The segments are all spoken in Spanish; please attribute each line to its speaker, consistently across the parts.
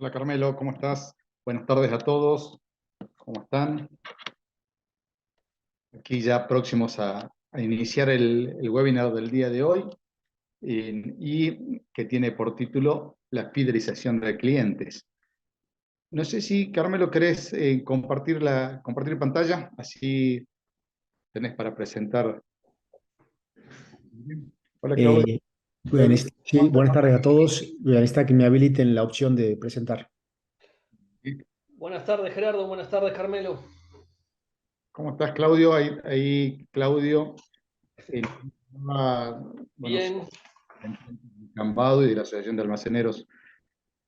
Speaker 1: Hola Carmelo, ¿cómo estás? Buenas tardes a todos, ¿cómo están? Aquí ya próximos a iniciar el webinar del día de hoy y que tiene por título La fidelización de clientes. No sé si Carmelo querés compartir pantalla, así tenés para presentar. Hola Claudio.
Speaker 2: Eh, sí, buenas tardes a todos. Voy a necesitar que me habiliten la opción de presentar.
Speaker 3: Buenas tardes, Gerardo. Buenas tardes, Carmelo.
Speaker 1: ¿Cómo estás, Claudio? Ahí Claudio, eh, bueno,
Speaker 3: Bien,
Speaker 1: Cambado y de la Asociación de Almaceneros,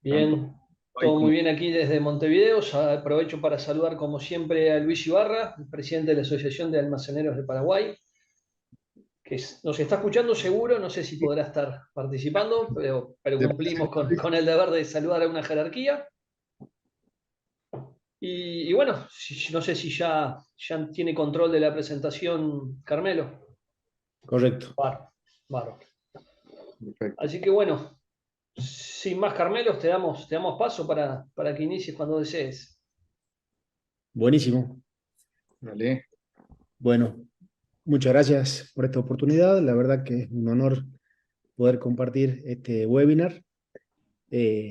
Speaker 1: tanto
Speaker 3: bien.
Speaker 1: hoy
Speaker 3: Todo
Speaker 1: como
Speaker 3: muy bien aquí desde Montevideo. Ya aprovecho para saludar, como siempre, a Luis Ibarra, el presidente de la Asociación de Almaceneros de Paraguay, que nos está escuchando seguro. No sé si podrá estar participando, pero
Speaker 1: de
Speaker 3: cumplimos con el deber de saludar a una jerarquía. Y bueno, no sé si ya tiene control de la presentación, Carmelo.
Speaker 2: Correcto.
Speaker 3: Bárbaro.
Speaker 1: Perfecto.
Speaker 3: Así que bueno, sin más, Carmelos, te damos paso para que inicies cuando desees.
Speaker 2: Buenísimo.
Speaker 1: Dale.
Speaker 2: Bueno, muchas gracias por esta oportunidad. La verdad que es un honor poder compartir este webinar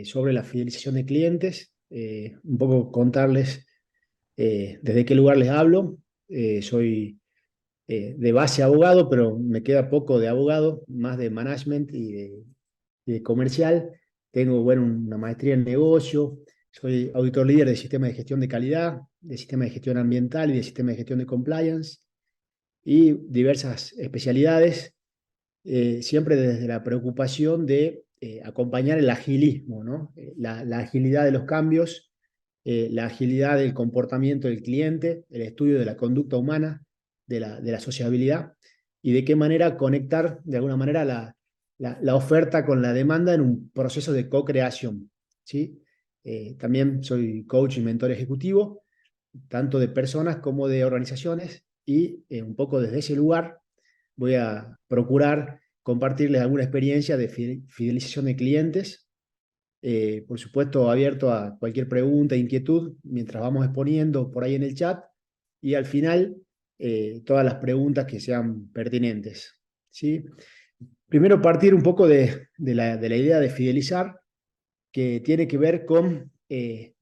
Speaker 2: sobre la fidelización de clientes. Un poco contarles desde qué lugar les hablo. Soy de base abogado, pero me queda poco de abogado, más de management y de comercial. Tengo, bueno, una maestría en negocio. Soy auditor líder de sistema de gestión de calidad, de sistema de gestión ambiental y de sistema de gestión de compliance y diversas especialidades, siempre desde la preocupación de acompañar el agilismo, ¿no? La agilidad de los cambios, la agilidad del comportamiento del cliente, el estudio de la conducta humana, de la sociabilidad y de qué manera conectar de alguna manera la oferta con la demanda en un proceso de co-creación, ¿sí? También soy coach y mentor ejecutivo, tanto de personas como de organizaciones, y un poco desde ese lugar voy a procurar compartirles alguna experiencia de fidelización de clientes. Por supuesto, abierto a cualquier pregunta, inquietud, mientras vamos exponiendo por ahí en el chat, y al final todas las preguntas que sean pertinentes, ¿sí? Primero partir un poco de la idea de fidelizar, que tiene que ver con,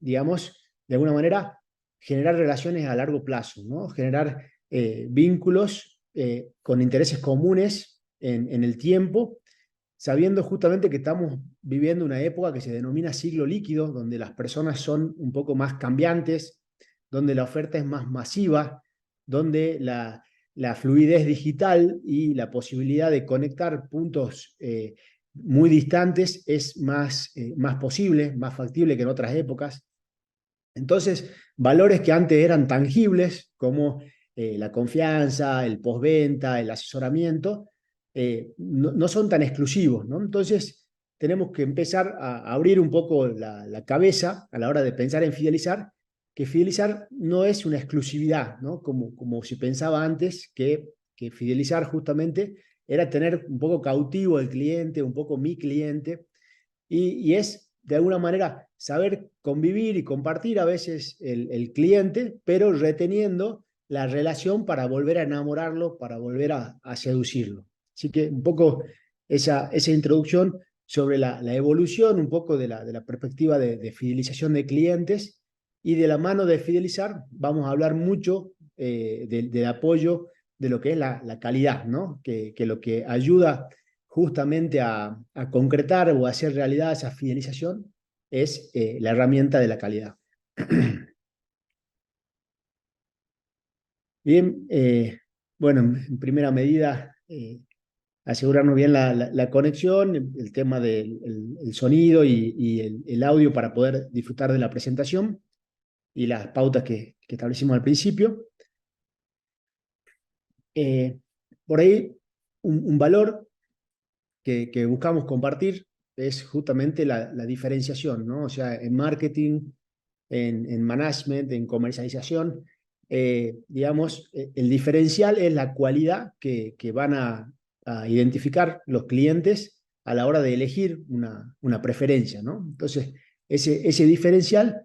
Speaker 2: digamos, de alguna manera, generar relaciones a largo plazo, ¿no? Generar vínculos con intereses comunes en el tiempo, sabiendo justamente que estamos viviendo una época que se denomina siglo líquido, donde las personas son un poco más cambiantes, donde la oferta es más masiva, donde la fluidez digital y la posibilidad de conectar puntos muy distantes es más posible, más factible que en otras épocas. Entonces, valores que antes eran tangibles, como la confianza, el postventa, el asesoramiento, no son tan exclusivos, ¿no? Entonces, tenemos que empezar a abrir un poco la cabeza a la hora de pensar en fidelizar, que fidelizar no es una exclusividad, ¿no? Como se pensaba antes, que fidelizar justamente era tener un poco cautivo el cliente, un poco mi cliente, y es de alguna manera saber convivir y compartir a veces el cliente, pero reteniendo la relación para volver a enamorarlo, para volver a seducirlo. Así que un poco esa introducción sobre la evolución, un poco de la perspectiva de fidelización de clientes, y de la mano de fidelizar vamos a hablar mucho del apoyo de lo que es la calidad, ¿no? Que lo que ayuda justamente a concretar o a hacer realidad esa fidelización es la herramienta de la calidad. Bien, bueno, en primera medida, asegurarnos bien la conexión, el tema del el sonido y el audio para poder disfrutar de la presentación y las pautas que establecimos al principio. Eh, por ahí, un valor que buscamos compartir es justamente la diferenciación, ¿no? O sea, en marketing, en management, en comercialización, digamos, el diferencial es la cualidad que van a identificar los clientes a la hora de elegir una preferencia, ¿no? Entonces, ese diferencial,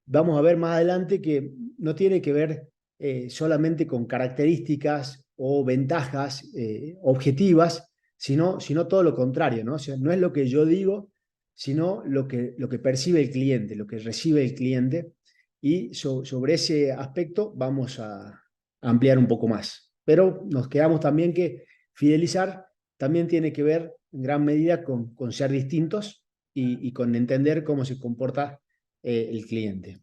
Speaker 2: vamos a ver más adelante que no tiene que ver solamente con características o ventajas objetivas, sino todo lo contrario, ¿no? O sea, no es lo que yo digo, sino lo que percibe el cliente, lo que recibe el cliente, y sobre ese aspecto vamos a ampliar un poco más. Pero nos quedamos también que fidelizar también tiene que ver en gran medida con ser distintos y con entender cómo se comporta el cliente.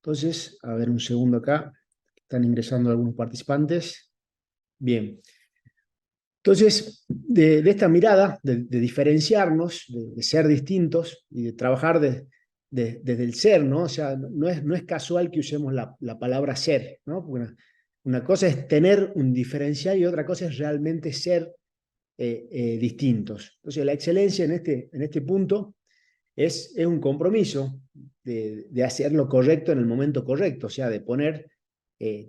Speaker 2: Entonces, a ver un segundo acá, están ingresando algunos participantes. Bien. Entonces, de esta mirada, de diferenciarnos, de ser distintos y de trabajar desde el ser, ¿no? O sea, no es casual que usemos la palabra ser, ¿no? Porque una cosa es tener un diferencial y otra cosa es realmente ser distintos. Entonces, la excelencia en este punto es un compromiso de hacer lo correcto en el momento correcto, o sea, de poner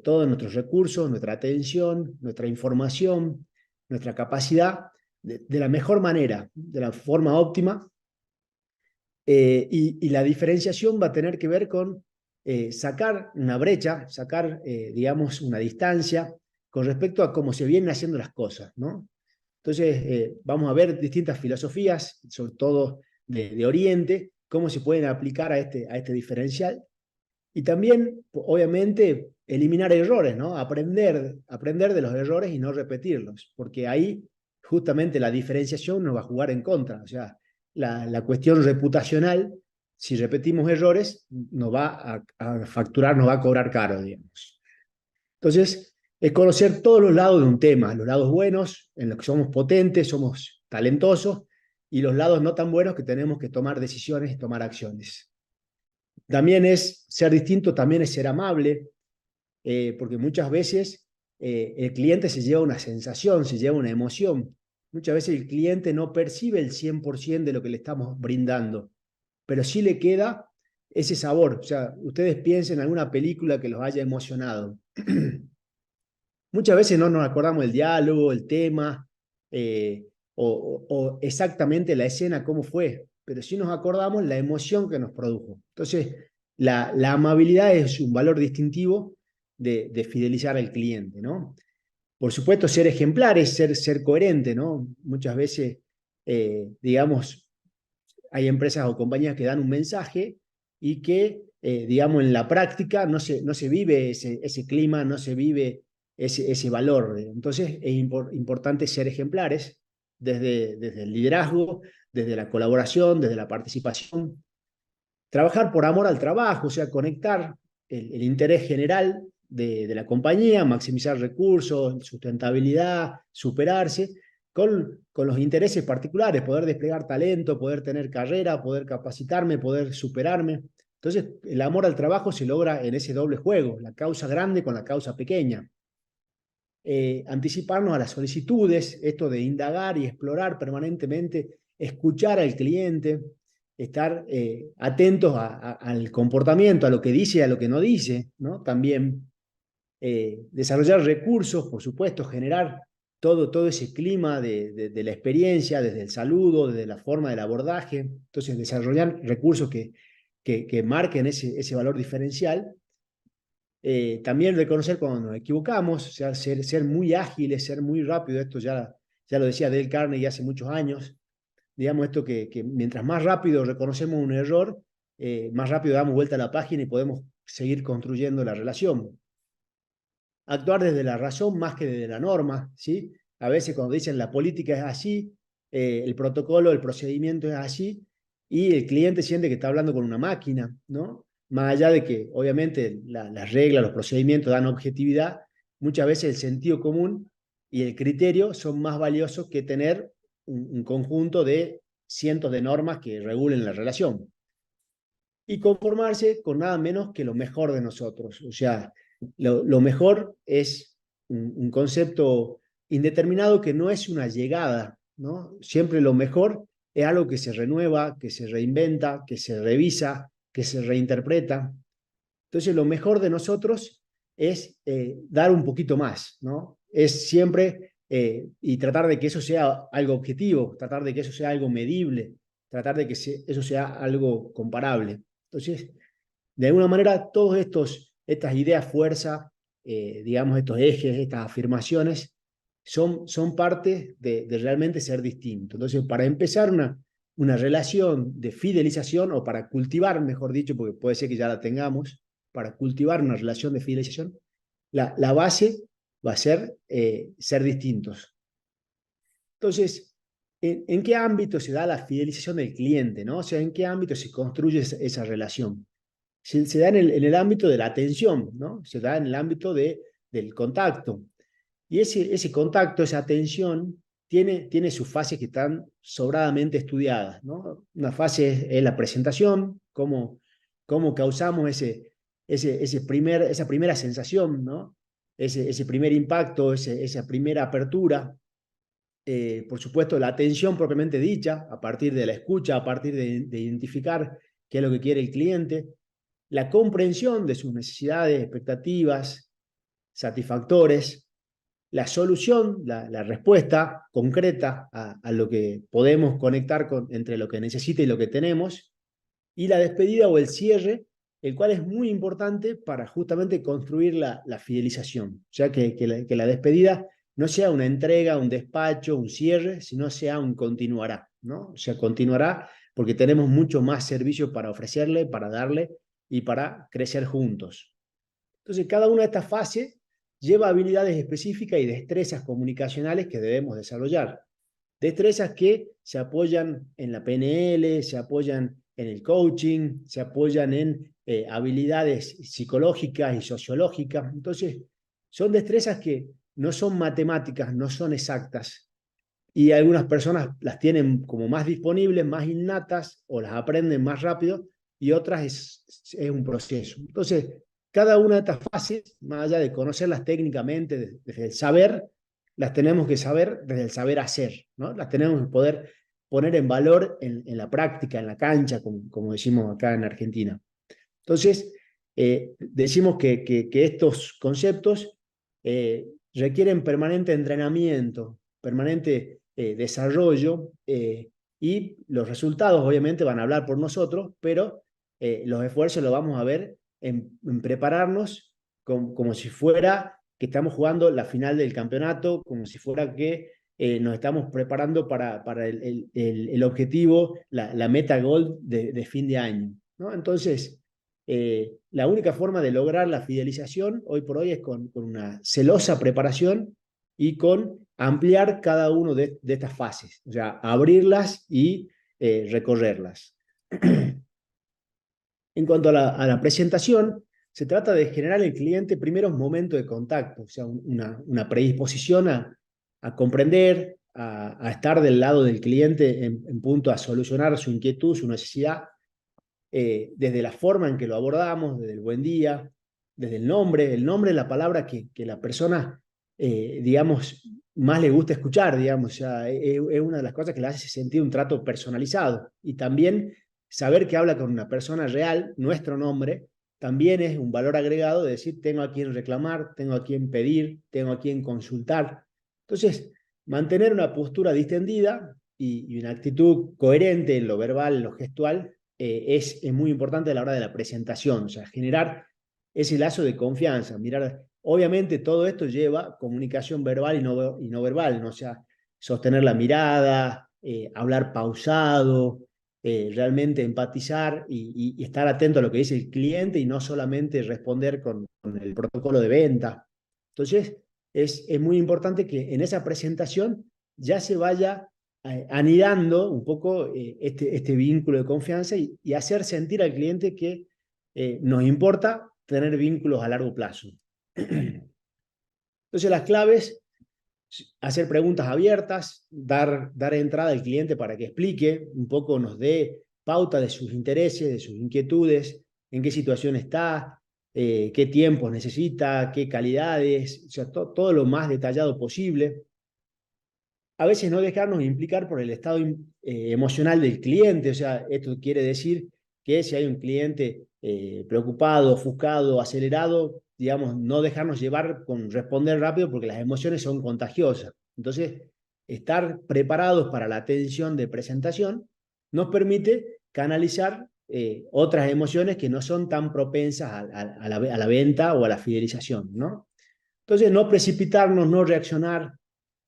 Speaker 2: todos nuestros recursos, nuestra atención, nuestra información, nuestra capacidad de la mejor manera, de la forma óptima, y la diferenciación va a tener que ver con sacar una brecha, sacar, digamos, una distancia con respecto a cómo se vienen haciendo las cosas, ¿no? Entonces, vamos a ver distintas filosofías, sobre todo de Oriente, cómo se pueden aplicar a este diferencial. Y también, obviamente, eliminar errores, ¿no? Aprender de los errores y no repetirlos, porque ahí justamente la diferenciación nos va a jugar en contra. O sea, la cuestión reputacional, si repetimos errores, nos va a facturar, nos va a cobrar caro, digamos. Entonces, es conocer todos los lados de un tema, los lados buenos, en los que somos potentes, somos talentosos, y los lados no tan buenos que tenemos que tomar decisiones y tomar acciones. También es ser distinto, también es ser amable, porque muchas veces el cliente se lleva una sensación, se lleva una emoción. Muchas veces el cliente no percibe el 100% de lo que le estamos brindando, pero sí le queda ese sabor. O sea, ustedes piensen en alguna película que los haya emocionado. Muchas veces no nos acordamos del diálogo, el tema, o exactamente la escena, cómo fue, pero sí nos acordamos la emoción que nos produjo. Entonces, la amabilidad es un valor distintivo de fidelizar al cliente, ¿no? Por supuesto, ser ejemplares, ser coherente, ¿no? Muchas veces, digamos, hay empresas o compañías que dan un mensaje y que, digamos, en la práctica no se vive ese clima, no se vive ese valor. Entonces es importante ser ejemplares desde el liderazgo, desde la colaboración, desde la participación. Trabajar por amor al trabajo, o sea, conectar el interés general de la compañía, maximizar recursos, sustentabilidad, superarse, con los intereses particulares, poder desplegar talento, poder tener carrera, poder capacitarme, poder superarme. Entonces, el amor al trabajo se logra en ese doble juego, la causa grande con la causa pequeña. Anticiparnos a las solicitudes, esto de indagar y explorar permanentemente, escuchar al cliente, estar atentos al comportamiento, a lo que dice y a lo que no dice, ¿no? También desarrollar recursos, por supuesto, generar todo ese clima de la experiencia, desde el saludo, desde la forma del abordaje. Entonces, desarrollar recursos que marquen ese valor diferencial. También reconocer cuando nos equivocamos, o sea, ser muy ágiles, ser muy rápido. Esto ya lo decía Dale Carnegie hace muchos años. Digamos esto que mientras más rápido reconocemos un error, más rápido damos vuelta a la página y podemos seguir construyendo la relación. Actuar desde la razón más que desde la norma, ¿sí? A veces cuando dicen la política es así, el protocolo, el procedimiento es así, y el cliente siente que está hablando con una máquina, ¿no? Más allá de que obviamente las reglas, los procedimientos dan objetividad, muchas veces el sentido común y el criterio son más valiosos que tener un conjunto de cientos de normas que regulen la relación. Y conformarse con nada menos que lo mejor de nosotros. O sea, lo mejor es un concepto indeterminado que no es una llegada, ¿no? Siempre lo mejor es algo que se renueva, que se reinventa, que se revisa, que se reinterpreta. Entonces, lo mejor de nosotros es dar un poquito más, ¿no? Es siempre, y tratar de que eso sea algo objetivo, tratar de que eso sea algo medible, tratar de que eso sea algo comparable. Entonces, de alguna manera, todas estas ideas fuerza, digamos, estos ejes, estas afirmaciones, son parte de realmente ser distinto. Entonces, para empezar una relación de fidelización, o para cultivar, mejor dicho, porque puede ser que ya la tengamos, para cultivar una relación de fidelización, la base va a ser distintos. Entonces, ¿en qué ámbito se da la fidelización del cliente, ¿no? O sea, ¿en qué ámbito se construye esa relación? Se da en el ámbito de la atención, ¿no? Se da en el ámbito del contacto. Y ese contacto, esa atención, tiene sus fases que están sobradamente estudiadas, ¿no? Una fase es la presentación, cómo causamos esa primera sensación, ¿no? Ese primer impacto, esa primera apertura. Por supuesto, la atención propiamente dicha, a partir de la escucha, a partir de identificar qué es lo que quiere el cliente, la comprensión de sus necesidades, expectativas, satisfactores, la solución, la respuesta concreta a lo que podemos conectar entre lo que necesita y lo que tenemos, y la despedida o el cierre, el cual es muy importante para justamente construir la fidelización. O sea, que la despedida no sea una entrega, un despacho, un cierre, sino sea un continuará, ¿no? O sea, continuará porque tenemos mucho más servicios para ofrecerle, para darle y para crecer juntos. Entonces, cada una de estas fases lleva habilidades específicas y destrezas comunicacionales que debemos desarrollar. Destrezas que se apoyan en la PNL, se apoyan en el coaching, se apoyan en habilidades psicológicas y sociológicas. Entonces, son destrezas que no son matemáticas, no son exactas. Y algunas personas las tienen como más disponibles, más innatas, o las aprenden más rápido, y otras es un proceso. Entonces, cada una de estas fases, más allá de conocerlas técnicamente, desde el saber, las tenemos que saber desde el saber hacer, ¿no? Las tenemos que poder poner en valor en la práctica, en la cancha, como decimos acá en Argentina. Entonces, decimos que estos conceptos requieren permanente entrenamiento, permanente desarrollo, y los resultados obviamente van a hablar por nosotros, pero los esfuerzos los vamos a ver en prepararnos como si fuera que estamos jugando la final del campeonato, como si fuera que nos estamos preparando para el objetivo, la meta gol de fin de año, ¿no? Entonces, la única forma de lograr la fidelización hoy por hoy es con una celosa preparación y con ampliar cada una de estas fases, o sea, abrirlas y recorrerlas. En cuanto a la presentación, se trata de generar en el cliente primeros momentos de contacto, o sea, una predisposición a comprender, a estar del lado del cliente en punto a solucionar su inquietud, su necesidad, desde la forma en que lo abordamos, desde el buen día, desde el nombre es la palabra que la persona, digamos, más le gusta escuchar, digamos, o sea, es una de las cosas que le hace sentir un trato personalizado. Y también saber que habla con una persona real, nuestro nombre, también es un valor agregado de decir, tengo a quien reclamar, tengo a quien pedir, tengo a quien consultar. Entonces, mantener una postura distendida y una actitud coherente en lo verbal, en lo gestual, es muy importante a la hora de la presentación, o sea, generar ese lazo de confianza. Mirar, obviamente todo esto lleva comunicación verbal y no verbal, ¿no? O sea, sostener la mirada, hablar pausado, realmente empatizar y estar atento a lo que dice el cliente y no solamente responder con el protocolo de venta. Entonces, es muy importante que en esa presentación ya se vaya anidando un poco este vínculo de confianza y hacer sentir al cliente que nos importa tener vínculos a largo plazo. Entonces las claves: hacer preguntas abiertas, dar entrada al cliente para que explique un poco, nos dé pauta de sus intereses, de sus inquietudes, en qué situación está, qué tiempos necesita, qué calidades, o sea, todo lo más detallado posible. A veces no dejarnos implicar por el estado emocional del cliente, o sea, esto quiere decir que si hay un cliente preocupado, ofuscado, acelerado, digamos, no dejarnos llevar con responder rápido porque las emociones son contagiosas. Entonces, estar preparados para la atención de presentación nos permite canalizar otras emociones que no son tan propensas a la venta o a la fidelización, ¿no? Entonces, no precipitarnos, no reaccionar,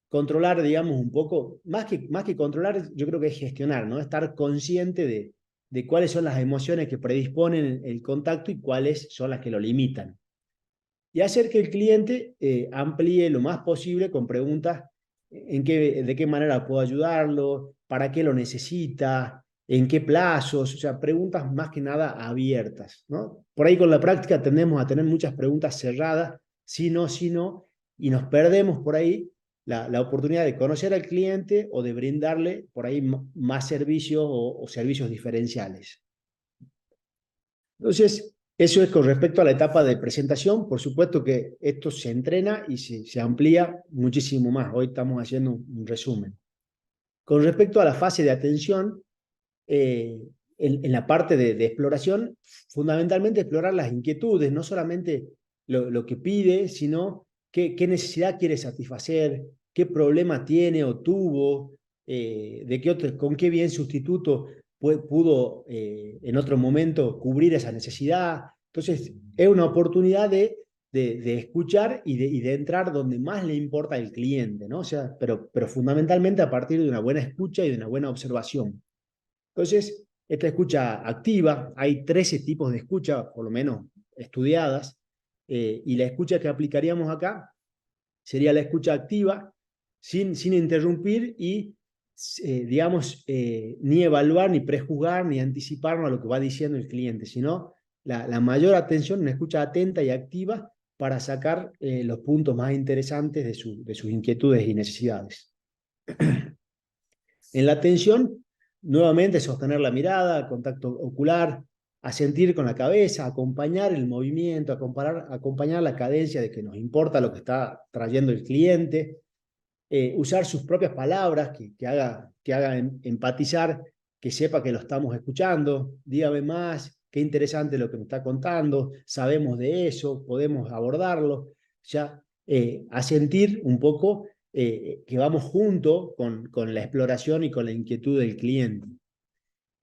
Speaker 2: controlar, digamos, un poco, más que controlar, yo creo que es gestionar, ¿no? Estar consciente de cuáles son las emociones que predisponen el contacto y cuáles son las que lo limitan. Y hacer que el cliente amplíe lo más posible con preguntas de qué manera puedo ayudarlo, para qué lo necesita, en qué plazos, o sea, preguntas más que nada abiertas, ¿no? Por ahí con la práctica tendemos a tener muchas preguntas cerradas, si no, y nos perdemos por ahí la oportunidad de conocer al cliente o de brindarle por ahí más servicios o servicios diferenciales. Entonces, eso es con respecto a la etapa de presentación. Por supuesto que esto se entrena y se amplía muchísimo más. Hoy estamos haciendo un resumen. Con respecto a la fase de atención, en la parte de exploración, fundamentalmente explorar las inquietudes, no solamente lo que pide, sino qué necesidad quiere satisfacer, qué problema tiene o tuvo, con qué bien sustituto pudo en otro momento cubrir esa necesidad. Entonces, es una oportunidad de escuchar y de entrar donde más le importa al cliente, ¿no? O sea, pero fundamentalmente a partir de una buena escucha y de una buena observación. Entonces, esta escucha activa, hay 13 tipos de escucha, por lo menos estudiadas, y la escucha que aplicaríamos acá sería la escucha activa, sin interrumpir y, digamos, ni evaluar, ni prejuzgar, ni anticiparnos a lo que va diciendo el cliente, sino la mayor atención, una escucha atenta y activa para sacar los puntos más interesantes de sus inquietudes y necesidades. En la atención, nuevamente sostener la mirada, contacto ocular, asentir con la cabeza, acompañar el movimiento, acompañar la cadencia de que nos importa lo que está trayendo el cliente, usar sus propias palabras que haga empatizar, que sepa que lo estamos escuchando, dígame más, qué interesante lo que me está contando, sabemos de eso, podemos abordarlo, ya asentir un poco que vamos junto con la exploración y con la inquietud del cliente.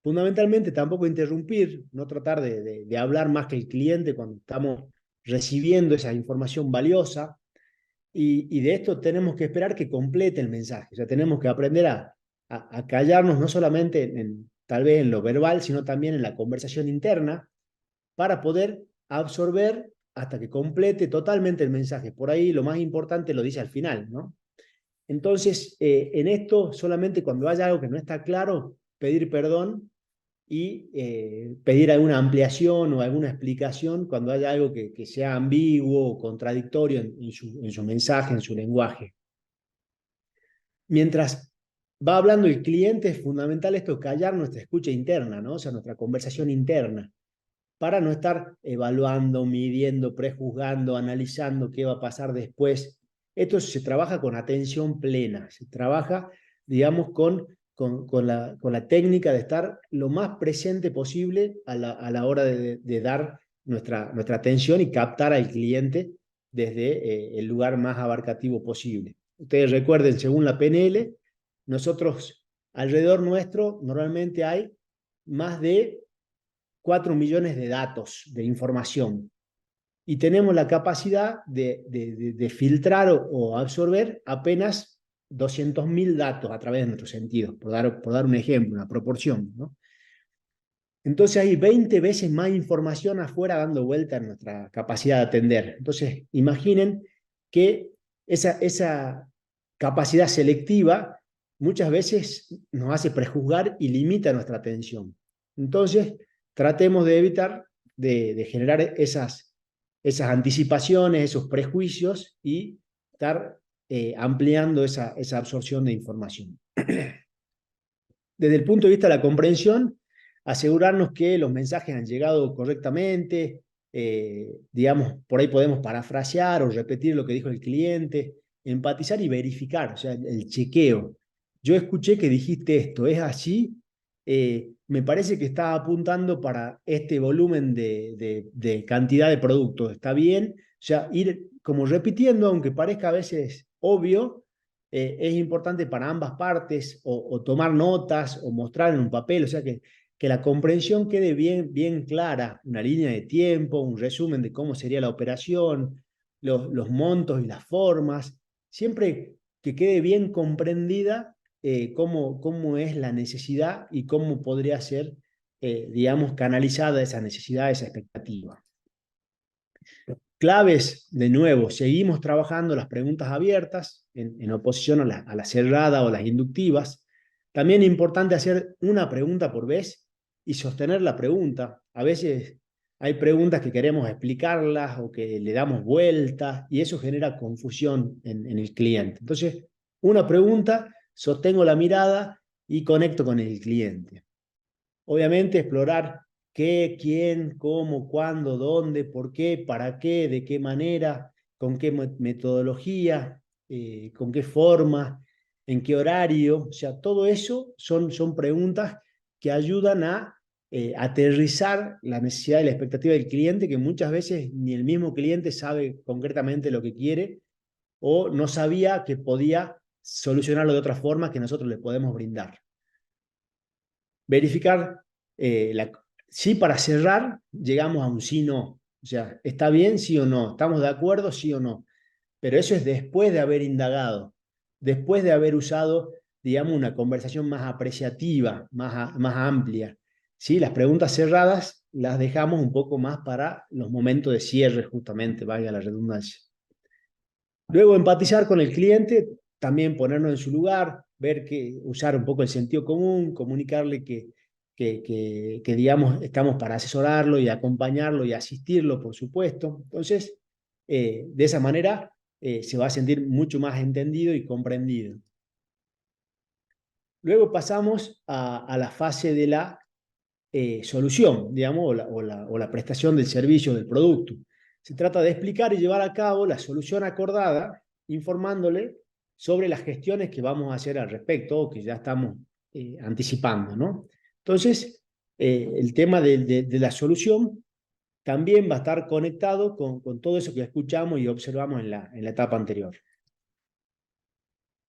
Speaker 2: Fundamentalmente tampoco interrumpir, no tratar de hablar más que el cliente cuando estamos recibiendo esa información valiosa, y de esto tenemos que esperar que complete el mensaje, o sea, tenemos que aprender a callarnos no solamente tal vez en lo verbal, sino también en la conversación interna, para poder absorber hasta que complete totalmente el mensaje. Por ahí lo más importante lo dice al final, ¿no? Entonces, en esto, solamente cuando haya algo que no está claro, pedir perdón y pedir alguna ampliación o alguna explicación cuando haya algo que sea ambiguo o contradictorio en su mensaje, en su lenguaje. Mientras va hablando el cliente, es fundamental esto, callar nuestra escucha interna, ¿no? O sea, nuestra conversación interna, para no estar evaluando, midiendo, prejuzgando, analizando qué va a pasar después. Esto se trabaja con atención plena, se trabaja, digamos, con la técnica de estar lo más presente posible a la hora de dar nuestra atención y captar al cliente desde el lugar más abarcativo posible. Ustedes recuerden, según la PNL, nosotros alrededor nuestro normalmente hay más de 4 millones de datos, de información, y tenemos la capacidad de filtrar o absorber apenas 200.000 datos a través de nuestros sentidos, por dar un ejemplo, una proporción, ¿no? Entonces hay 20 veces más información afuera dando vuelta en nuestra capacidad de atender. Entonces imaginen que esa capacidad selectiva muchas veces nos hace prejuzgar y limita nuestra atención. Entonces tratemos de evitar de generar esas anticipaciones, esos prejuicios y estar ampliando esa absorción de información. Desde el punto de vista de la comprensión, asegurarnos que los mensajes han llegado correctamente, digamos, por ahí podemos parafrasear o repetir lo que dijo el cliente, empatizar y verificar, o sea, el chequeo. Yo escuché que dijiste esto, ¿es así? Me parece que está apuntando para este volumen de cantidad de productos, ¿está bien? O sea, ir como repitiendo, aunque parezca a veces obvio, es importante para ambas partes o tomar notas o mostrar en un papel, o sea que la comprensión quede bien clara, una línea de tiempo, un resumen de cómo sería la operación, los montos y las formas, siempre que quede bien comprendida cómo es la necesidad y cómo podría ser, digamos, canalizada esa necesidad, esa expectativa. Claves, de nuevo, seguimos trabajando las preguntas abiertas en oposición a la cerrada o las inductivas. También es importante hacer una pregunta por vez y sostener la pregunta. A veces hay preguntas que queremos explicarlas o que le damos vueltas y eso genera confusión en el cliente. Entonces, una pregunta, sostengo la mirada y conecto con el cliente. Obviamente explorar qué, quién, cómo, cuándo, dónde, por qué, para qué, de qué manera, con qué metodología, con qué forma, en qué horario. O sea, todo eso son preguntas que ayudan a aterrizar la necesidad y la expectativa del cliente, que muchas veces ni el mismo cliente sabe concretamente lo que quiere o no sabía que podía solucionarlo de otra forma que nosotros le podemos brindar. Verificar, sí, para cerrar, llegamos a un sí, no. O sea, ¿está bien, sí o no? ¿Estamos de acuerdo, sí o no? Pero eso es después de haber indagado, después de haber usado, digamos, una conversación más apreciativa, más amplia. ¿Sí? Las preguntas cerradas las dejamos un poco más para los momentos de cierre, justamente, valga la redundancia. Luego, empatizar con el cliente, también ponernos en su lugar, ver que usar un poco el sentido común, comunicarle que digamos, estamos para asesorarlo y acompañarlo y asistirlo, por supuesto. Entonces, de esa manera se va a sentir mucho más entendido y comprendido. Luego pasamos a la fase de la solución, digamos, o la prestación del servicio del producto. Se trata de explicar y llevar a cabo la solución acordada, informándole sobre las gestiones que vamos a hacer al respecto o que ya estamos anticipando, ¿no? Entonces, el tema de la solución también va a estar conectado con todo eso que escuchamos y observamos en la etapa anterior.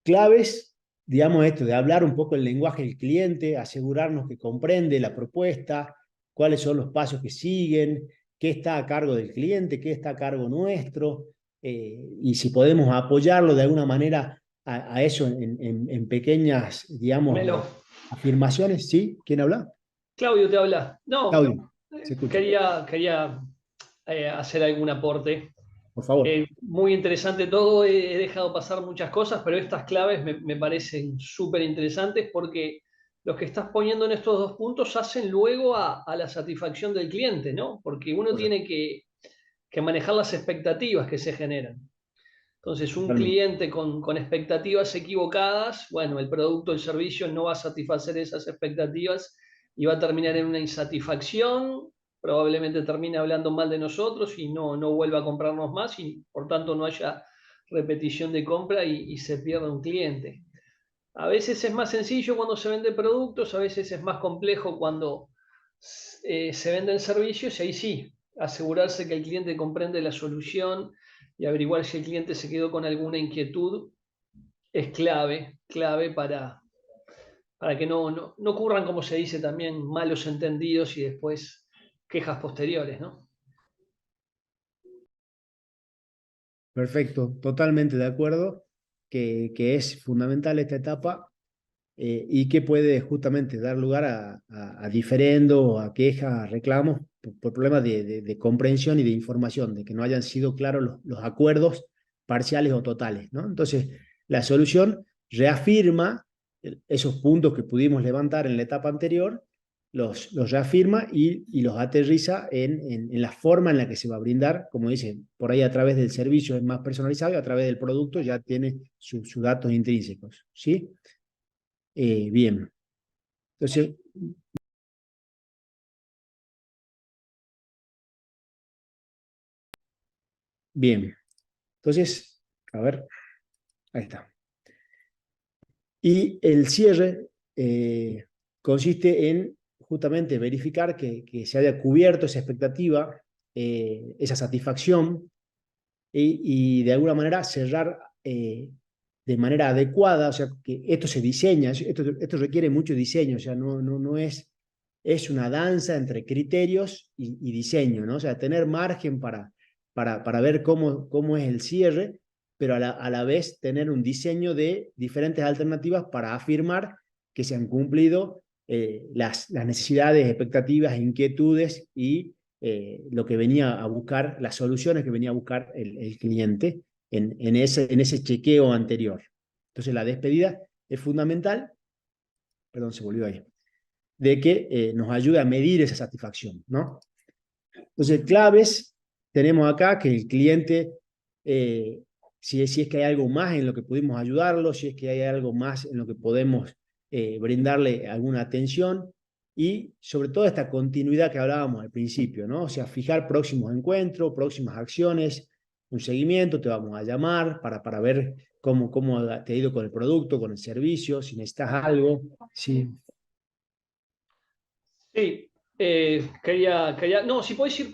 Speaker 2: Claves, digamos esto, de hablar un poco el lenguaje del cliente, asegurarnos que comprende la propuesta, cuáles son los pasos que siguen, qué está a cargo del cliente, qué está a cargo nuestro, y si podemos apoyarlo de alguna manera a eso en pequeñas, digamos,
Speaker 3: Melo.
Speaker 2: afirmaciones. ¿Sí? ¿Quién habla?
Speaker 3: Claudio te habla. No,
Speaker 2: Claudio, se escucha.
Speaker 3: quería hacer algún aporte.
Speaker 2: Por favor.
Speaker 3: Muy interesante todo, he dejado pasar muchas cosas, pero estas claves me parecen súper interesantes porque los que estás poniendo en estos dos puntos hacen luego a la satisfacción del cliente, ¿no? Porque uno
Speaker 2: Correcto.
Speaker 3: tiene que manejar las expectativas que se generan. Entonces, un
Speaker 2: Totalmente.
Speaker 3: cliente con expectativas equivocadas, bueno, el producto o el servicio no va a satisfacer esas expectativas y va a terminar en una insatisfacción, probablemente termine hablando mal de nosotros y no vuelva a comprarnos más y por tanto no haya repetición de compra y se pierda un cliente. A veces es más sencillo cuando se venden productos, a veces es más complejo cuando se venden servicios y ahí sí, asegurarse que el cliente comprende la solución y averiguar si el cliente se quedó con alguna inquietud es clave para que no ocurran, como se dice también, malos entendidos y después quejas posteriores, ¿no?
Speaker 2: Perfecto, totalmente de acuerdo que es fundamental esta etapa y que puede justamente dar lugar a diferendo, a quejas, a reclamos por problemas de comprensión y de información, de que no hayan sido claros los acuerdos parciales o totales, ¿no? Entonces, la solución reafirma esos puntos que pudimos levantar en la etapa anterior, los reafirma y los aterriza en la forma en la que se va a brindar, como dice, por ahí a través del servicio es más personalizado y a través del producto ya tiene sus datos intrínsecos, ¿sí? Bien, entonces, bien, entonces, a ver, ahí está. Y el cierre consiste en justamente verificar que se haya cubierto esa expectativa, esa satisfacción, y de alguna manera cerrar de manera adecuada, o sea, que esto se diseña, esto requiere mucho diseño, o sea, no es una danza entre criterios y diseño, ¿no? O sea, tener margen para ver cómo es el cierre, pero a la vez tener un diseño de diferentes alternativas para afirmar que se han cumplido las necesidades, expectativas, inquietudes y lo que venía a buscar, las soluciones que venía a buscar el cliente en ese chequeo anterior. Entonces la despedida es fundamental, perdón, se volvió ahí, de que nos ayude a medir esa satisfacción, ¿no? Entonces, claves, tenemos acá que el cliente, si es que hay algo más en lo que pudimos ayudarlo, si es que hay algo más en lo que podemos brindarle alguna atención, y sobre todo esta continuidad que hablábamos al principio, ¿no? O sea, fijar próximos encuentros, próximas acciones, un seguimiento, te vamos a llamar para ver cómo te ha ido con el producto, con el servicio, si necesitas algo. Sí.
Speaker 3: Sí, no, si podés ir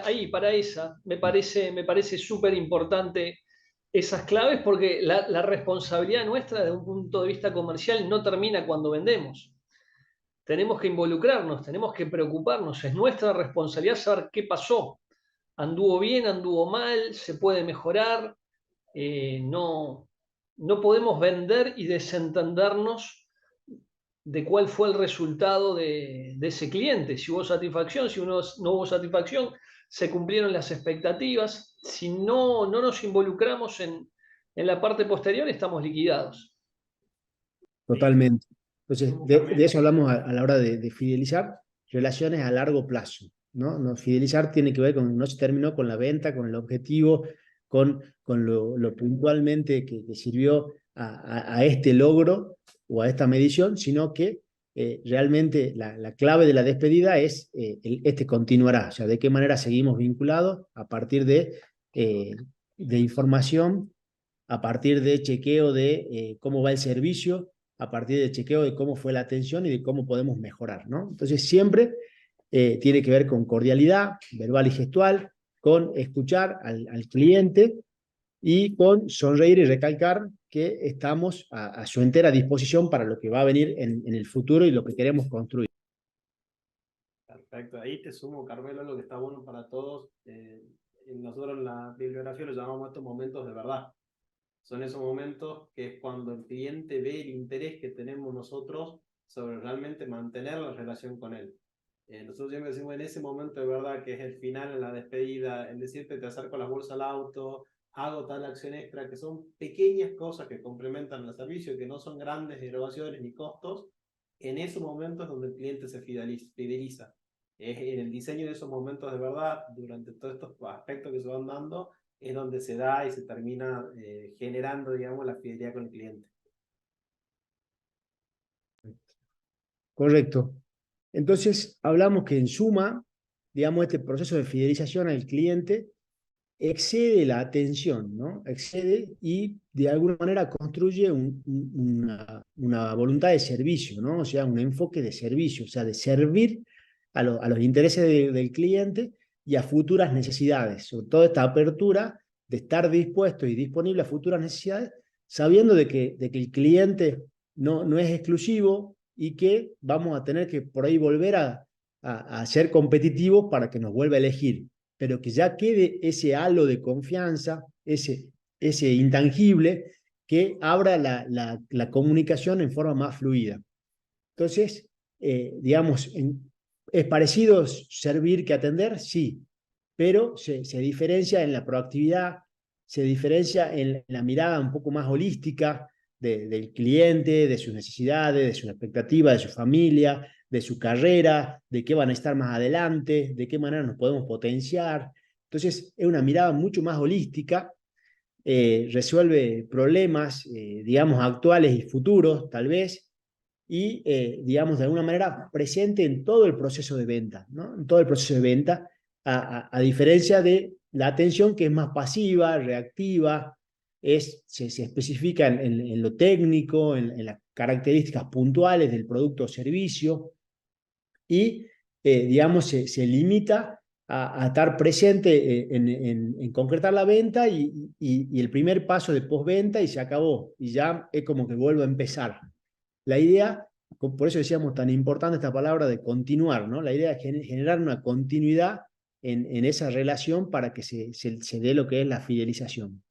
Speaker 3: ahí, para esa, me parece súper importante esas claves porque la responsabilidad nuestra desde un punto de vista comercial no termina cuando vendemos. Tenemos que involucrarnos, tenemos que preocuparnos, es nuestra responsabilidad saber qué pasó. Anduvo bien, anduvo mal, se puede mejorar, no podemos vender y desentendernos de cuál fue el resultado de ese cliente, si hubo satisfacción, si no hubo satisfacción, se cumplieron las expectativas, si no nos involucramos en la parte posterior, estamos liquidados.
Speaker 2: Totalmente. Entonces, de eso hablamos a la hora de fidelizar relaciones a largo plazo, ¿no? No, fidelizar tiene que ver con, no se terminó con la venta, con el objetivo, con lo puntualmente que sirvió a este logro o a esta medición, sino que realmente la clave de la despedida es este continuará, o sea, de qué manera seguimos vinculados a partir de información, a partir de chequeo de cómo va el servicio, a partir de chequeo de cómo fue la atención y de cómo podemos mejorar, ¿no? Entonces siempre tiene que ver con cordialidad verbal y gestual, con escuchar al cliente y con sonreír y recalcar que estamos a su entera disposición para lo que va a venir en el futuro y lo que queremos construir.
Speaker 4: Perfecto, ahí te sumo, Carmelo, lo que está bueno para todos. Nosotros en la bibliografía lo llamamos estos momentos de verdad. Son esos momentos que es cuando el cliente ve el interés que tenemos nosotros sobre realmente mantener la relación con él. Nosotros siempre decimos en ese momento de verdad que es el final en la despedida, el decirte te acerco la bolsa al auto, hago tal acción extra, que son pequeñas cosas que complementan el servicio, que no son grandes erogaciones ni costos. En esos momentos donde el cliente se fideliza. Es en el diseño de esos momentos de verdad, durante todos estos aspectos que se van dando, es donde se da y se termina generando, digamos, la fidelidad con el cliente.
Speaker 2: Correcto. Entonces, hablamos que en suma, digamos, este proceso de fidelización al cliente excede la atención, ¿no? Excede y de alguna manera construye una voluntad de servicio, ¿no? O sea, un enfoque de servicio, o sea, de servir a los intereses del cliente y a futuras necesidades, sobre todo esta apertura de estar dispuesto y disponible a futuras necesidades, sabiendo de que el cliente no es exclusivo y que vamos a tener que por ahí volver a ser competitivos para que nos vuelva a elegir, pero que ya quede ese halo de confianza, ese intangible que abra la comunicación en forma más fluida. Entonces, digamos, ¿es parecido servir que atender? Sí, pero se diferencia en la proactividad, se diferencia en la mirada un poco más holística del cliente, de sus necesidades, de sus expectativas, de su familia, de su carrera, de qué van a estar más adelante, de qué manera nos podemos potenciar. Entonces, es una mirada mucho más holística, resuelve problemas, digamos, actuales y futuros, tal vez, y, digamos, de alguna manera presente en todo el proceso de venta, ¿no? En todo el proceso de venta, a diferencia de la atención que es más pasiva, reactiva, se especifica en lo técnico, en las características puntuales del producto o servicio, y, digamos, se limita a estar presente en concretar la venta y el primer paso de postventa y se acabó. Y ya es como que vuelvo a empezar. La idea, por eso decíamos tan importante esta palabra de continuar, ¿no? La idea es generar una continuidad en esa relación para que se dé lo que es la fidelización.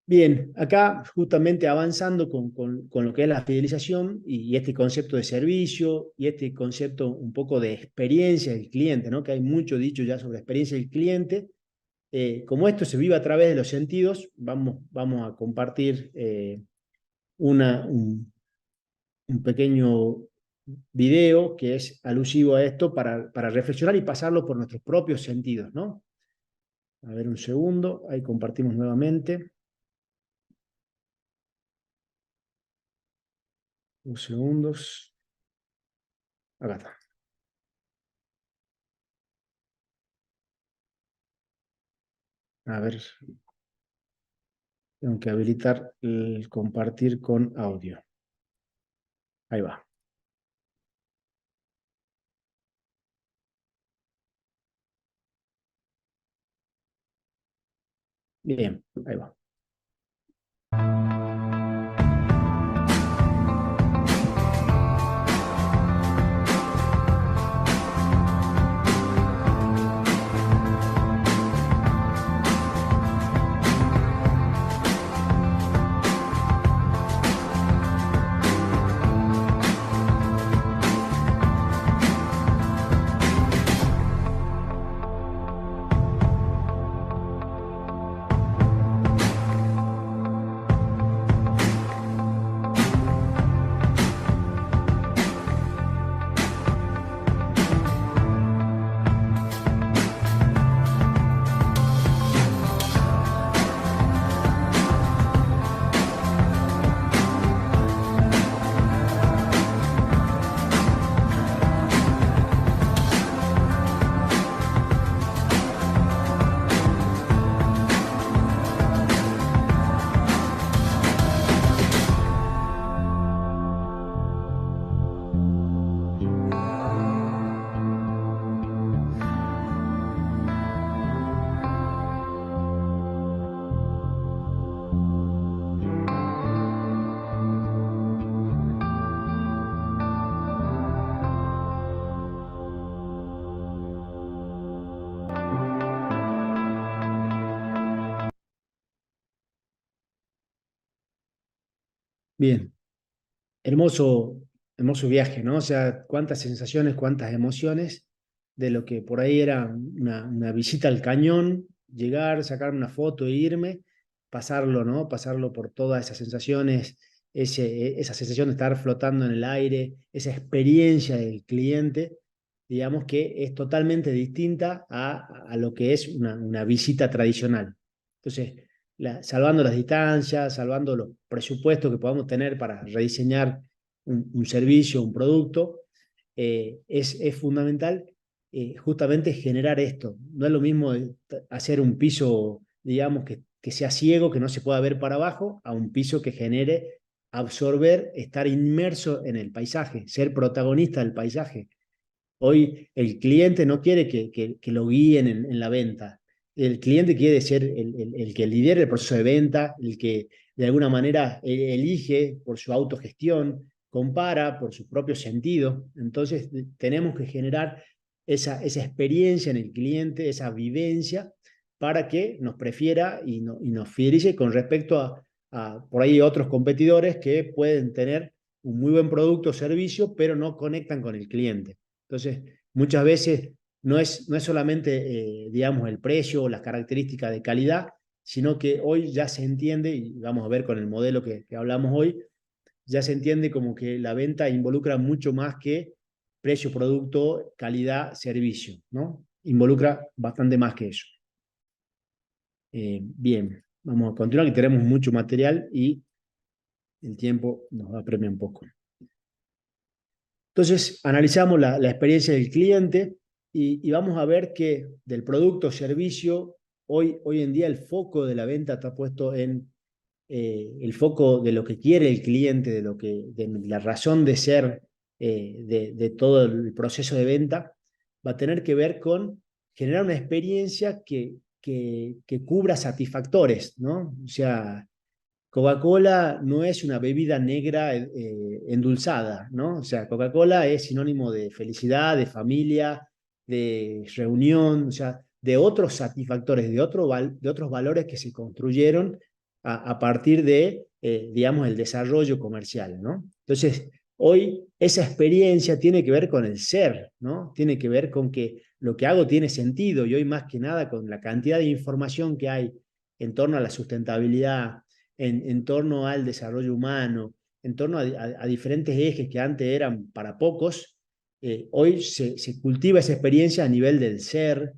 Speaker 2: Bien, acá justamente avanzando con lo que es la fidelización y este concepto de servicio y este concepto un poco de experiencia del cliente, ¿no? Que hay mucho dicho ya sobre experiencia del cliente. Como esto se vive a través de los sentidos, vamos a compartir un pequeño video que es alusivo a esto para reflexionar y pasarlo por nuestros propios sentidos, ¿no? A ver un segundo, ahí compartimos nuevamente. Unos segundos. Acá está. A ver, tengo que habilitar el compartir con audio. Ahí va. Bien, ahí va. Bien, hermoso viaje, ¿no? O sea, cuántas sensaciones, cuántas emociones de lo que por ahí era una visita al cañón, llegar, sacar una foto e irme, pasarlo, ¿no? Pasarlo por todas esas sensaciones, esa sensación de estar flotando en el aire, esa experiencia del cliente, digamos que es totalmente distinta a lo que es una visita tradicional. Entonces, salvando las distancias, salvando los presupuestos que podamos tener para rediseñar un servicio, un producto, es fundamental justamente generar esto. No es lo mismo hacer un piso, digamos, que sea ciego, que no se pueda ver para abajo, a un piso que genere absorber, estar inmerso en el paisaje, ser protagonista del paisaje. Hoy el cliente no quiere que lo guíen en la venta. El cliente quiere ser el que lidere el proceso de venta, el que de alguna manera elige por su autogestión, compara por su propio sentido. Entonces tenemos que generar esa experiencia en el cliente, esa vivencia, para que nos prefiera y nos fidelice con respecto a por ahí otros competidores que pueden tener un muy buen producto o servicio, pero no conectan con el cliente. Entonces, muchas veces no es solamente, digamos, el precio o las características de calidad, sino que hoy ya se entiende, y vamos a ver con el modelo que hablamos hoy, ya se entiende como que la venta involucra mucho más que precio, producto, calidad, servicio, ¿no? Involucra bastante más que eso. Bien, vamos a continuar, que tenemos mucho material y el tiempo nos apremia un poco. Entonces, analizamos la experiencia del cliente y vamos a ver que del producto o servicio, hoy en día el foco de la venta está puesto en el foco de lo que quiere el cliente, de la razón de ser de todo el proceso de venta, va a tener que ver con generar una experiencia que cubra satisfactores, ¿no? O sea, Coca-Cola no es una bebida negra endulzada, ¿no? O sea, Coca-Cola es sinónimo de felicidad, de familia, de reunión, o sea, de otros satisfactores, de otros valores que se construyeron a partir de, digamos, el desarrollo comercial, ¿no? Entonces, hoy esa experiencia tiene que ver con el ser, ¿no? Tiene que ver con que lo que hago tiene sentido y hoy más que nada con la cantidad de información que hay en torno a la sustentabilidad, en torno al desarrollo humano, en torno a diferentes ejes que antes eran para pocos, hoy se cultiva esa experiencia a nivel del ser,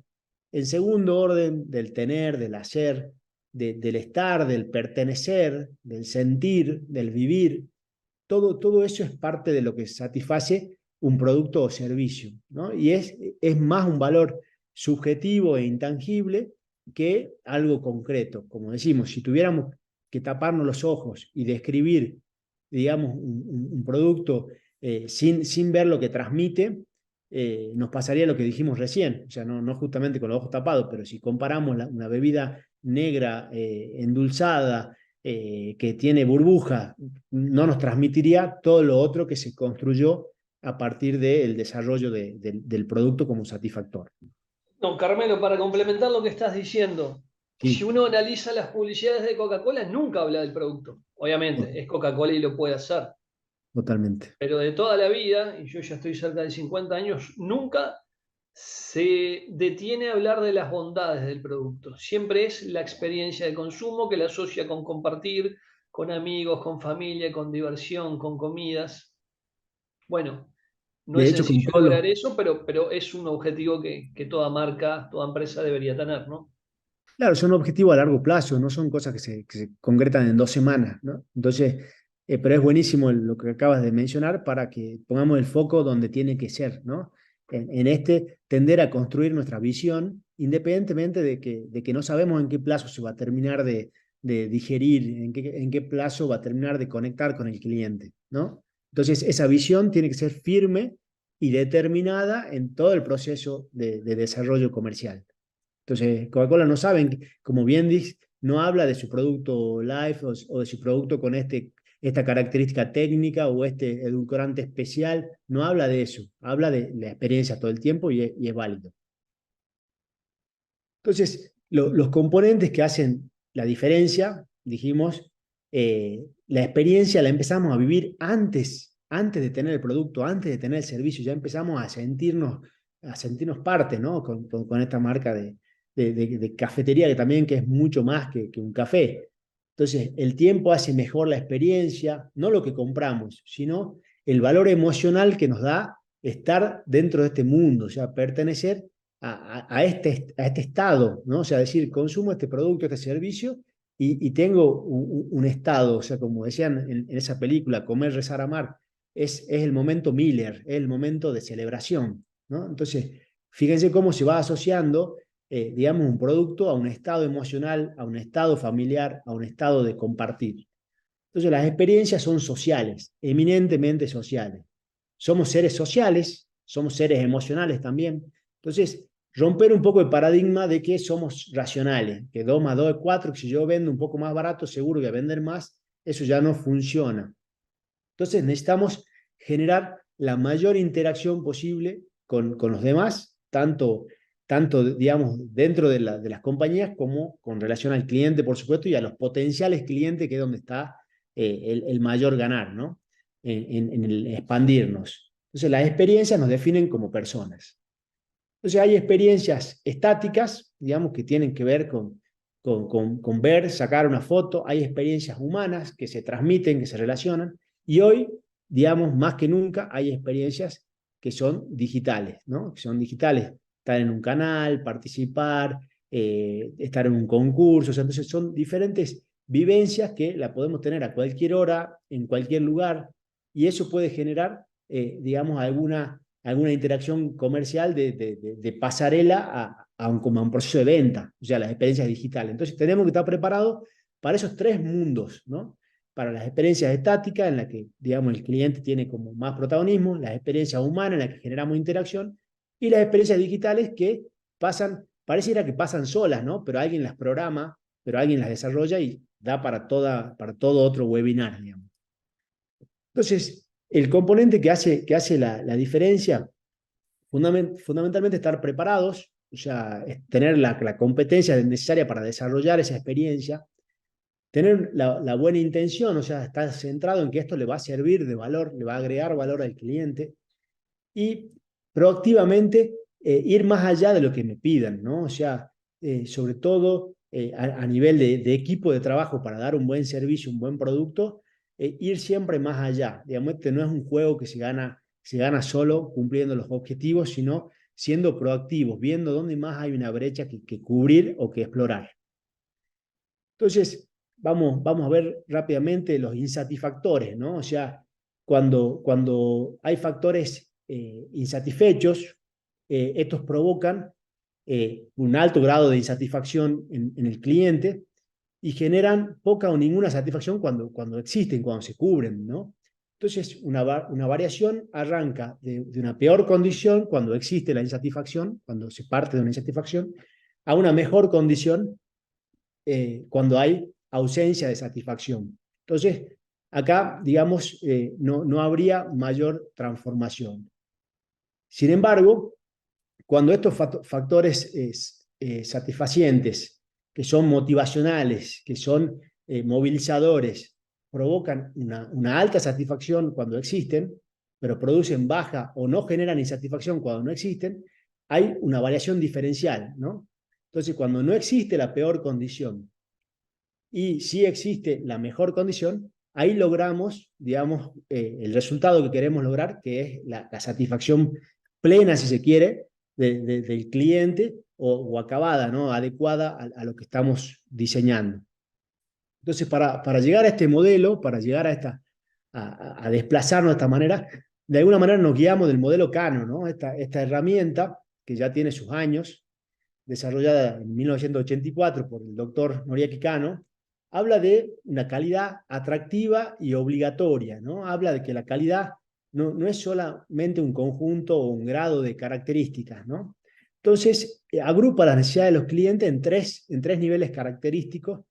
Speaker 2: en segundo orden del tener, del hacer, del estar, del pertenecer, del sentir, del vivir. Todo eso es parte de lo que satisface un producto o servicio, ¿no? Y es más un valor subjetivo e intangible que algo concreto. Como decimos, si tuviéramos que taparnos los ojos y describir, digamos, un producto sin ver lo que transmite, nos pasaría lo que dijimos recién, o sea, no justamente con los ojos tapados, pero si comparamos una bebida negra, endulzada, que tiene burbuja, no nos transmitiría todo lo otro que se construyó a partir del desarrollo del producto como satisfactor.
Speaker 3: No, Carmelo, para complementar lo que estás diciendo,
Speaker 2: Sí,
Speaker 3: si uno analiza las publicidades de Coca-Cola, nunca habla del producto. Obviamente, es Coca-Cola y lo puede hacer.
Speaker 2: totalmente.
Speaker 3: Pero de toda la vida, y yo ya estoy cerca de 50 años, nunca se detiene a hablar de las bondades del producto. Siempre es la experiencia de consumo que la asocia con compartir, con amigos, con familia, con diversión, con comidas. Bueno, no
Speaker 2: De
Speaker 3: es
Speaker 2: hecho, con
Speaker 3: sencillo
Speaker 2: todos los,
Speaker 3: lograr eso, pero es un objetivo que toda marca, toda empresa debería tener, ¿no?
Speaker 2: claro, son objetivos a largo plazo, no son cosas que se concretan en 2 semanas, ¿no? Entonces, pero es buenísimo lo que acabas de mencionar para que pongamos el foco donde tiene que ser, ¿no? En este tender a construir nuestra visión, independientemente de que no sabemos en qué plazo se va a terminar de digerir, en qué plazo va a terminar de conectar con el cliente, ¿no? Entonces, esa visión tiene que ser firme y determinada en todo el proceso de desarrollo comercial. Entonces, Coca-Cola no saben, como bien dice, no habla de su producto live o de su producto con esta característica técnica o este edulcorante especial, no habla de eso, habla de la experiencia todo el tiempo y es válido. Entonces, los componentes que hacen la diferencia, dijimos, la experiencia la empezamos a vivir antes de tener el producto, antes de tener el servicio, ya empezamos a sentirnos parte, ¿no? Con esta marca de cafetería que también que es mucho más que un café. Entonces, el tiempo hace mejor la experiencia, no lo que compramos, sino el valor emocional que nos da estar dentro de este mundo, o sea, pertenecer a este estado, ¿no? O sea, decir, consumo este producto, este servicio y tengo un estado, o sea, como decían en esa película, Comer, Rezar, Amar, es el momento Miller, es el momento de celebración, ¿no? Entonces, fíjense cómo se va asociando, digamos, un producto a un estado emocional, a un estado familiar, a un estado de compartir. Entonces, las experiencias son sociales, eminentemente sociales. Somos seres sociales, somos seres emocionales también. Entonces, romper un poco el paradigma de que somos racionales, que 2 más 2 es 4, que si yo vendo un poco más barato, seguro que voy a vender más, eso ya no funciona. Entonces, necesitamos generar la mayor interacción posible con los demás, tanto, digamos, dentro de las compañías como con relación al cliente, por supuesto, y a los potenciales clientes, que es donde está el mayor ganar, ¿no? En el expandirnos. Entonces, las experiencias nos definen como personas. Entonces, hay experiencias estáticas, digamos, que tienen que ver con ver, sacar una foto. Hay experiencias humanas que se transmiten, que se relacionan. Y hoy, digamos, más que nunca, hay experiencias que son digitales, ¿no? Que son digitales. Estar en un canal, participar, estar en un concurso. O sea, entonces, son diferentes vivencias que la podemos tener a cualquier hora, en cualquier lugar. Y eso puede generar, digamos, alguna interacción comercial de pasarela a un proceso de venta, o sea, las experiencias digitales. Entonces tenemos que estar preparados para esos 3 mundos, ¿no? Para las experiencias estáticas, en las que, digamos, el cliente tiene como más protagonismo, las experiencias humanas, en las que generamos interacción, Y las experiencias digitales que pareciera que pasan solas, ¿no? Pero alguien las programa, pero alguien las desarrolla y da para todo otro webinar, digamos. Entonces, el componente que hace la diferencia, fundamentalmente estar preparados, o sea, tener la competencia necesaria para desarrollar esa experiencia, tener la buena intención, o sea, estar centrado en que esto le va a servir de valor, le va a agregar valor al cliente, y proactivamente ir más allá de lo que me pidan, ¿no? O sea, sobre todo a nivel de equipo de trabajo para dar un buen servicio, un buen producto, ir siempre más allá. Digamos, este no es un juego que se gana solo cumpliendo los objetivos, sino siendo proactivos, viendo dónde más hay una brecha que cubrir o que explorar. Entonces, vamos a ver rápidamente los insatisfactores, ¿no? O sea, cuando hay factores insatisfechos, estos provocan un alto grado de insatisfacción en el cliente y generan poca o ninguna satisfacción cuando existen, cuando se cubren, ¿no? Entonces, una variación arranca de una peor condición cuando existe la insatisfacción, cuando se parte de una insatisfacción, a una mejor condición cuando hay ausencia de satisfacción. Entonces, acá, digamos, no habría mayor transformación. Sin embargo, cuando estos factores satisfacientes, que son motivacionales, que son movilizadores, provocan una alta satisfacción cuando existen, pero producen baja o no generan insatisfacción cuando no existen, hay una variación diferencial, ¿no? Entonces, cuando no existe la peor condición y sí existe la mejor condición, ahí logramos, digamos, el resultado que queremos lograr, que es la satisfacción plena, si se quiere, del cliente o acabada, ¿no? Adecuada a lo que estamos diseñando. Entonces, para llegar a este modelo, para llegar a desplazarnos de esta manera, de alguna manera nos guiamos del modelo Kano, ¿no? Esta herramienta, que ya tiene sus años, desarrollada en 1984 por el doctor Noriaki Kano, habla de una calidad atractiva y obligatoria, ¿no? Habla de que la calidad no es solamente un conjunto o un grado de características, ¿no? Entonces, agrupa las necesidades de los clientes en tres niveles característicos,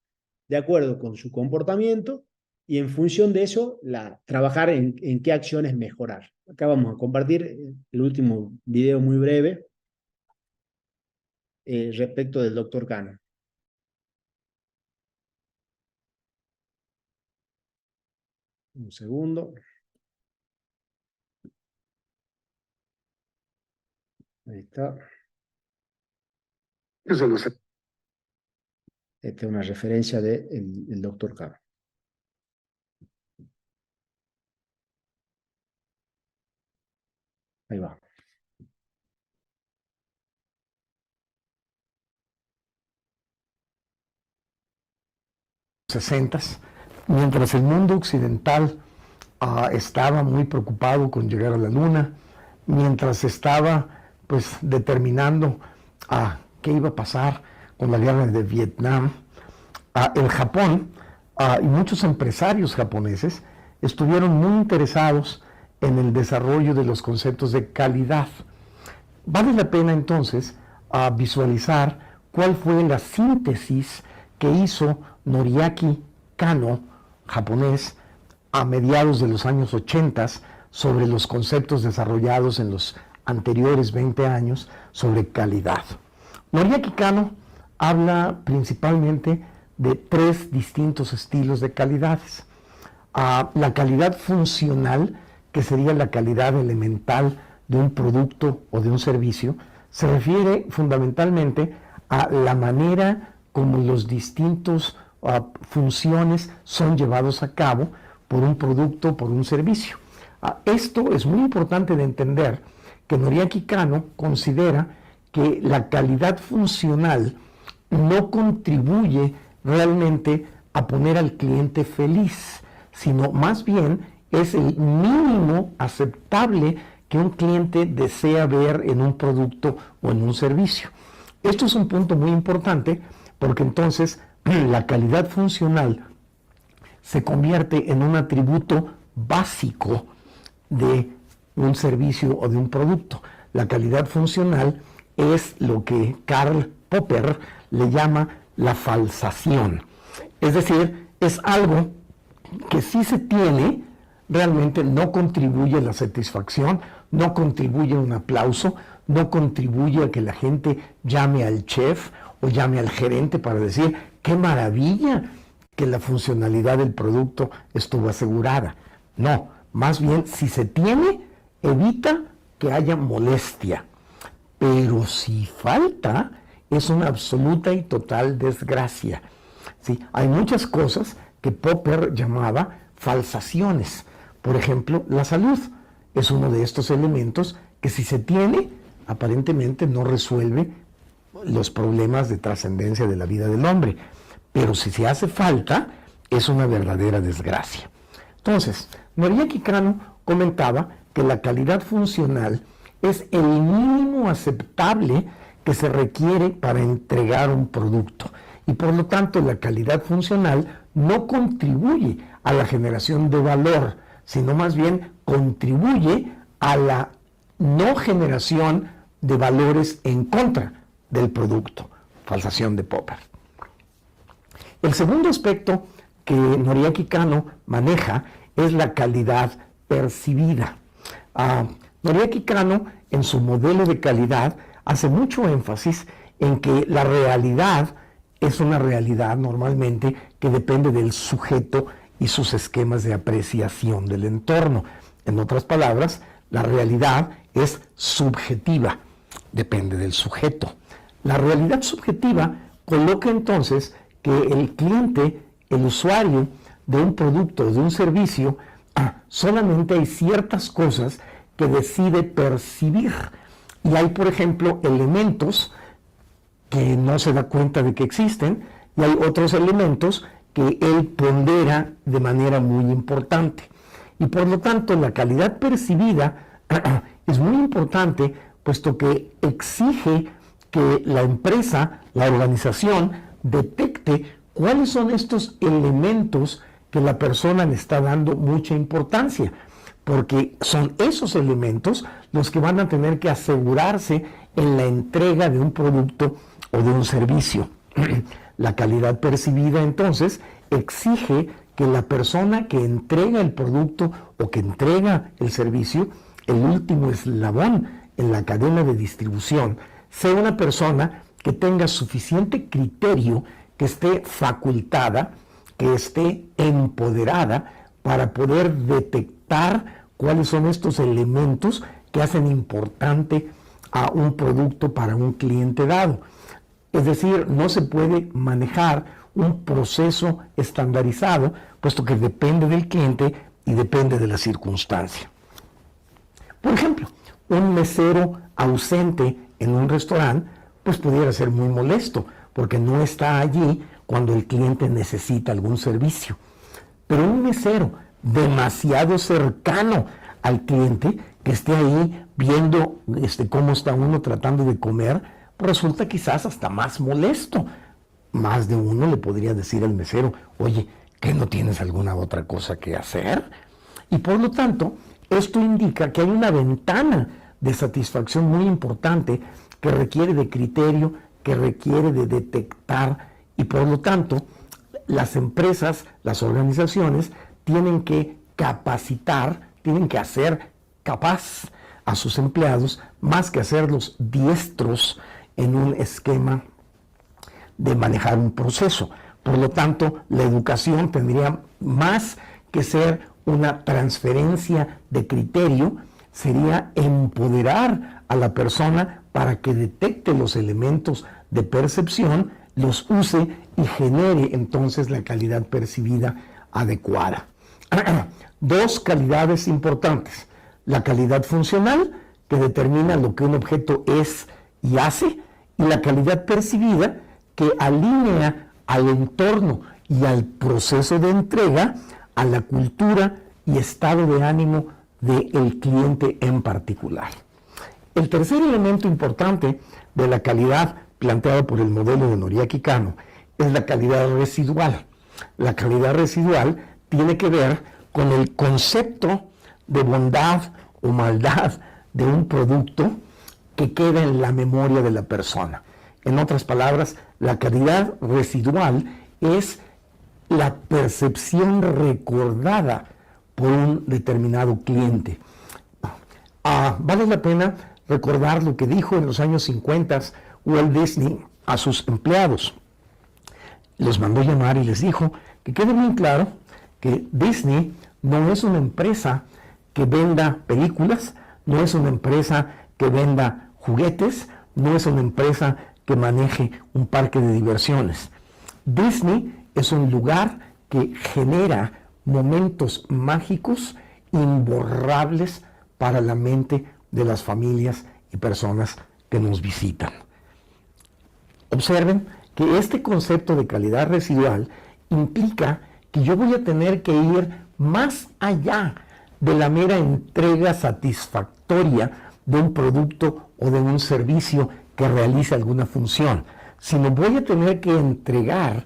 Speaker 2: de acuerdo con su comportamiento, y en función de eso, trabajar en qué acciones mejorar. Acá vamos a compartir el último video muy breve respecto del doctor Kano. Un segundo. Ahí está. Esta es una referencia del doctor Kano. Ahí va.
Speaker 5: Mientras el mundo occidental estaba muy preocupado con llegar a la Luna, mientras estaba pues determinando qué iba a pasar con la guerra de Vietnam, el Japón y muchos empresarios japoneses estuvieron muy interesados en el desarrollo de los conceptos de calidad. Vale la pena entonces visualizar cuál fue la síntesis que hizo Noriaki Kano, japonés, a mediados de los años 80 sobre los conceptos desarrollados en los anteriores 20 años sobre calidad. Noriaki Kano habla principalmente de tres distintos estilos de calidades. La calidad funcional, que sería la calidad elemental de un producto o de un servicio, se refiere fundamentalmente a la manera como los distintos funciones son llevados a cabo por un producto, por un servicio. Esto es muy importante de entender, que Noriaki Kano considera que la calidad funcional no contribuye realmente a poner al cliente feliz, sino más bien es el mínimo aceptable que un cliente desea ver en un producto o en un servicio. Esto es un punto muy importante porque entonces la calidad funcional se convierte en un atributo básico de un servicio o de un producto. la calidad funcional es lo que Karl Popper le llama la falsación. Es decir, es algo que si se tiene, realmente no contribuye a la satisfacción, no contribuye a un aplauso, no contribuye a que la gente llame al chef o llame al gerente para decir, ¡qué maravilla que la funcionalidad del producto estuvo asegurada! No, más bien, si se tiene, evita que haya molestia. Pero si falta, es una absoluta y total desgracia. ¿Sí? Hay muchas cosas que Popper llamaba falsaciones. Por ejemplo, la salud es uno de estos elementos que si se tiene, aparentemente no resuelve los problemas de trascendencia de la vida del hombre. Pero si se hace falta, es una verdadera desgracia. Entonces, Noriaki Kano comentaba que la calidad funcional es el mínimo aceptable que se requiere para entregar un producto. Y por lo tanto, la calidad funcional no contribuye a la generación de valor, sino más bien contribuye a la no generación de valores en contra del producto. Falsación de Popper. El segundo aspecto que Noriaki Kano maneja es la calidad percibida. Noriaki Kano, en su modelo de calidad, hace mucho énfasis en que la realidad es una realidad normalmente que depende del sujeto y sus esquemas de apreciación del entorno. En otras palabras, la realidad es subjetiva, depende del sujeto. La realidad subjetiva coloca entonces que el cliente, el usuario de un producto o de un servicio, solamente hay ciertas cosas que decide percibir. Y hay, por ejemplo, elementos que no se da cuenta de que existen, y hay otros elementos que él pondera de manera muy importante. Y por lo tanto, la calidad percibida es muy importante, puesto que exige que la empresa, la organización, detecte cuáles son estos elementos que la persona le está dando mucha importancia, porque son esos elementos los que van a tener que asegurarse en la entrega de un producto o de un servicio. La calidad percibida, entonces, exige que la persona que entrega el producto o que entrega el servicio, el último eslabón en la cadena de distribución, sea una persona que tenga suficiente criterio, que esté facultada, que esté empoderada para poder detectar cuáles son estos elementos que hacen importante a un producto para un cliente dado. Es decir, no se puede manejar un proceso estandarizado, puesto que depende del cliente y depende de la circunstancia. Por ejemplo, un mesero ausente en un restaurante, pues pudiera ser muy molesto, porque no está allí cuando el cliente necesita algún servicio. Pero un mesero demasiado cercano al cliente, que esté ahí viendo cómo está uno tratando de comer, resulta quizás hasta más molesto. Más de uno le podría decir al mesero, oye, ¿qué no tienes alguna otra cosa que hacer? Y por lo tanto, esto indica que hay una ventana de satisfacción muy importante que requiere de criterio, que requiere de detectar, y por lo tanto, las empresas, las organizaciones, tienen que capacitar, tienen que hacer capaz a sus empleados, más que hacerlos diestros en un esquema de manejar un proceso. Por lo tanto, la educación tendría más que ser una transferencia de criterio, sería empoderar a la persona para que detecte los elementos de percepción, los use y genere entonces la calidad percibida adecuada. Dos calidades importantes: la calidad funcional, que determina lo que un objeto es y hace, y la calidad percibida, que alinea al entorno y al proceso de entrega, a la cultura y estado de ánimo del cliente en particular. El tercer elemento importante de la calidad planteado por el modelo de Noriaki Kano es la calidad residual. La calidad residual tiene que ver con el concepto de bondad o maldad de un producto que queda en la memoria de la persona. En otras palabras, la calidad residual es la percepción recordada por un determinado cliente. Vale la pena recordar lo que dijo en los años 50 Walt Disney a sus empleados. Los mandó llamar y les dijo que quede muy claro que Disney no es una empresa que venda películas, no es una empresa que venda juguetes, no es una empresa que maneje un parque de diversiones. Disney es un lugar que genera momentos mágicos imborrables para la mente de las familias y personas que nos visitan. Observen que este concepto de calidad residual implica que yo voy a tener que ir más allá de la mera entrega satisfactoria de un producto o de un servicio que realice alguna función, sino voy a tener que entregar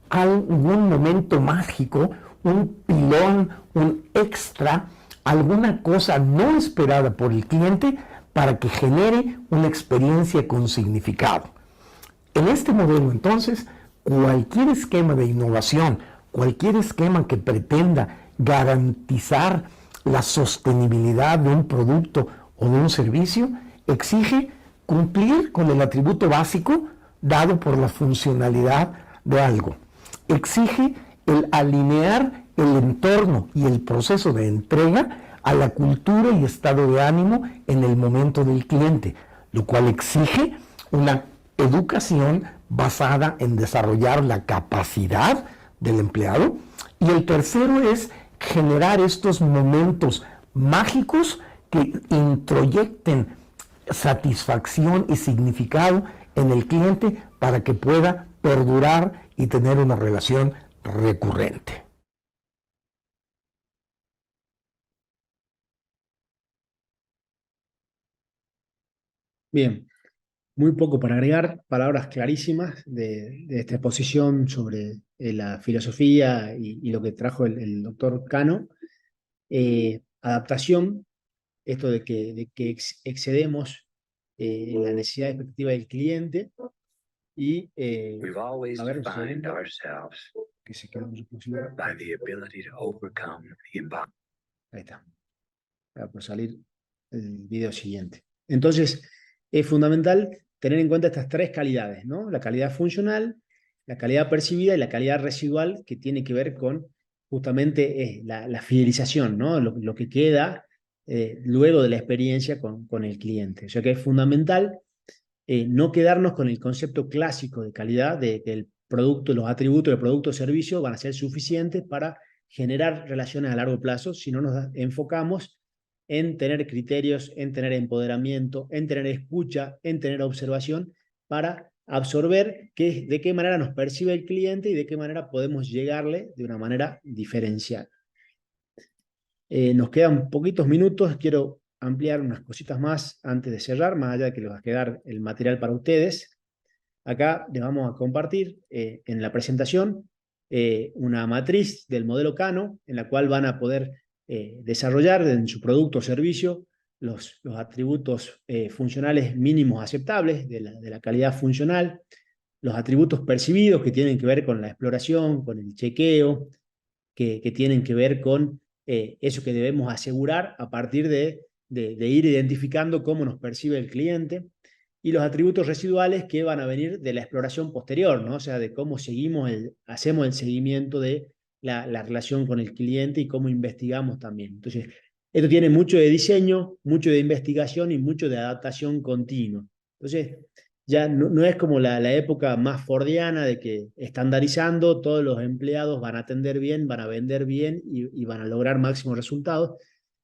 Speaker 5: algún momento mágico, un pilón, un extra, alguna cosa no esperada por el cliente para que genere una experiencia con significado. En este modelo, entonces, cualquier esquema de innovación, cualquier esquema que pretenda garantizar la sostenibilidad de un producto o de un servicio, exige cumplir con el atributo básico dado por la funcionalidad de algo. Exige el alinear el entorno y el proceso de entrega a la cultura y estado de ánimo en el momento del cliente, lo cual exige una educación basada en desarrollar la capacidad del empleado. Y el tercero es generar estos momentos mágicos que introyecten satisfacción y significado en el cliente para que pueda perdurar y tener una relación recurrente.
Speaker 2: Bien, muy poco para agregar, palabras clarísimas de esta exposición sobre la filosofía y lo que trajo el doctor Cano. Adaptación, esto de que excedemos la necesidad expectativa del cliente y
Speaker 6: We've always
Speaker 2: a ver,
Speaker 6: defined ourselves
Speaker 2: que se quedó muy posible.
Speaker 6: by the ability to overcome the impossible.
Speaker 2: Ahí está. Está por salir el video siguiente. Entonces, es fundamental tener en cuenta estas tres calidades, ¿no? La calidad funcional, la calidad percibida y la calidad residual, que tiene que ver con justamente la fidelización, ¿no? Lo que queda luego de la experiencia con el cliente. O sea que es fundamental no quedarnos con el concepto clásico de calidad, de que el producto, los atributos del producto o servicio van a ser suficientes para generar relaciones a largo plazo, si no nos enfocamos en tener criterios, en tener empoderamiento, en tener escucha, en tener observación, para absorber de qué manera nos percibe el cliente y de qué manera podemos llegarle de una manera diferencial. Nos quedan poquitos minutos, quiero ampliar unas cositas más antes de cerrar, más allá de que les va a quedar el material para ustedes. Acá les vamos a compartir en la presentación una matriz del modelo Cano, en la cual van a poder desarrollar en su producto o servicio los atributos funcionales mínimos aceptables de la calidad funcional, los atributos percibidos que tienen que ver con la exploración, con el chequeo, que tienen que ver con eso que debemos asegurar a partir de ir identificando cómo nos percibe el cliente, y los atributos residuales que van a venir de la exploración posterior, ¿no? O sea, de cómo hacemos el seguimiento de la relación con el cliente y cómo investigamos también. Entonces, esto tiene mucho de diseño, mucho de investigación y mucho de adaptación continua. Entonces, ya no es como la época más fordiana de que estandarizando todos los empleados van a atender bien, van a vender bien y van a lograr máximos resultados,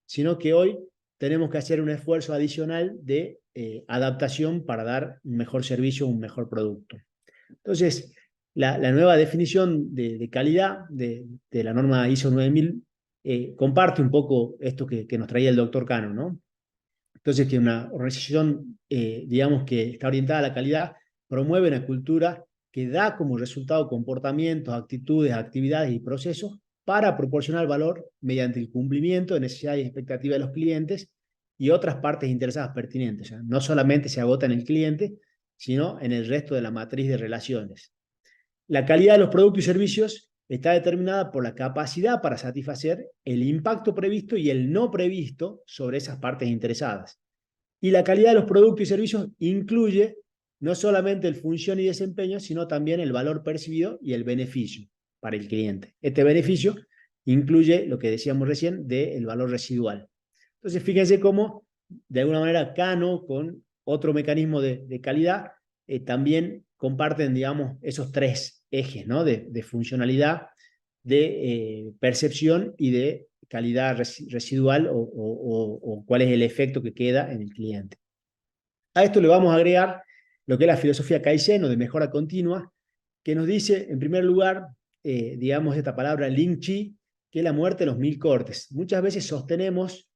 Speaker 2: sino que hoy tenemos que hacer un esfuerzo adicional de adaptación para dar un mejor servicio, un mejor producto. Entonces, la nueva definición de calidad de la norma ISO 9000 comparte un poco esto que nos traía el doctor Cano, ¿no? Entonces, que una organización, digamos, que está orientada a la calidad, promueve una cultura que da como resultado comportamientos, actitudes, actividades y procesos para proporcionar valor mediante el cumplimiento de necesidades y expectativas de los clientes y otras partes interesadas pertinentes. O sea, no solamente se agota en el cliente, sino en el resto de la matriz de relaciones. La calidad de los productos y servicios está determinada por la capacidad para satisfacer el impacto previsto y el no previsto sobre esas partes interesadas. Y la calidad de los productos y servicios incluye no solamente el función y desempeño, sino también el valor percibido y el beneficio para el cliente. Este beneficio incluye lo que decíamos recién del valor residual. Entonces, fíjense cómo, de alguna manera, Cano, con otro mecanismo de calidad, también comparten, digamos, esos tres ejes, ¿no? de funcionalidad, de percepción y de calidad residual o cuál es el efecto que queda en el cliente. A esto le vamos a agregar lo que es la filosofía Kaizen o de mejora continua, que nos dice, en primer lugar, digamos esta palabra Ling Chi, que es la muerte de los 1000 cortes. Muchas veces sostenemos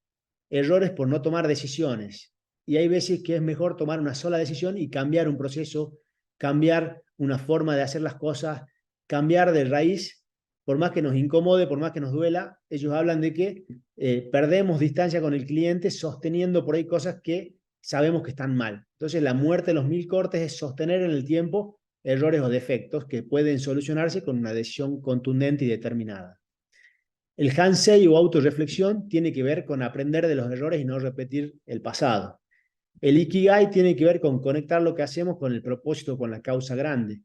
Speaker 2: errores por no tomar decisiones, y hay veces que es mejor tomar una sola decisión y cambiar un proceso, cambiar una forma de hacer las cosas, cambiar de raíz, por más que nos incomode, por más que nos duela. Ellos hablan de que perdemos distancia con el cliente sosteniendo por ahí cosas que sabemos que están mal. Entonces, la muerte de los 1000 cortes es sostener en el tiempo errores o defectos que pueden solucionarse con una decisión contundente y determinada. El Hansei o autorreflexión tiene que ver con aprender de los errores y no repetir el pasado. El Ikigai tiene que ver con conectar lo que hacemos con el propósito, con la causa grande.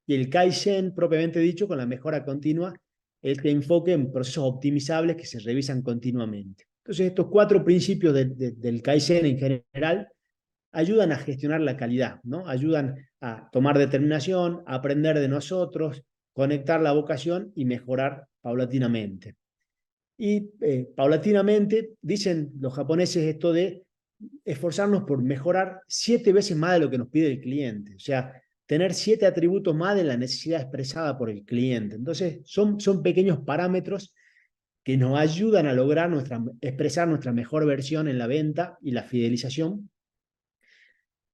Speaker 2: Y el Kaizen, propiamente dicho, con la mejora continua, este enfoque en procesos optimizables que se revisan continuamente. Entonces, estos 4 principios del Kaizen en general ayudan a gestionar la calidad, ¿no? Ayudan a tomar determinación, a aprender de nosotros, conectar la vocación y mejorar paulatinamente. Y paulatinamente, dicen los japoneses esto de esforzarnos por mejorar 7 veces más de lo que nos pide el cliente. O sea, tener 7 atributos más de la necesidad expresada por el cliente. Entonces, son pequeños parámetros que nos ayudan a lograr expresar nuestra mejor versión en la venta y la fidelización.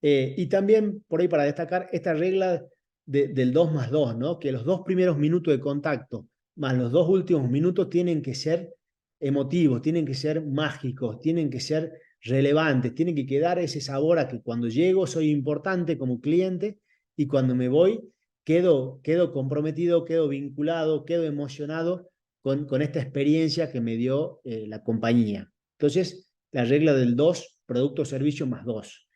Speaker 2: Y también, por ahí para destacar, esta regla del 2 más 2, ¿no? Que los 2 primeros minutos de contacto más los 2 últimos minutos tienen que ser emotivos, tienen que ser mágicos, tienen que ser relevantes, tienen que quedar ese sabor a que cuando llego soy importante como cliente y cuando me voy quedo comprometido, quedo vinculado, quedo emocionado con esta experiencia que me dio la compañía. Entonces, la regla del 2, producto o servicio más 2.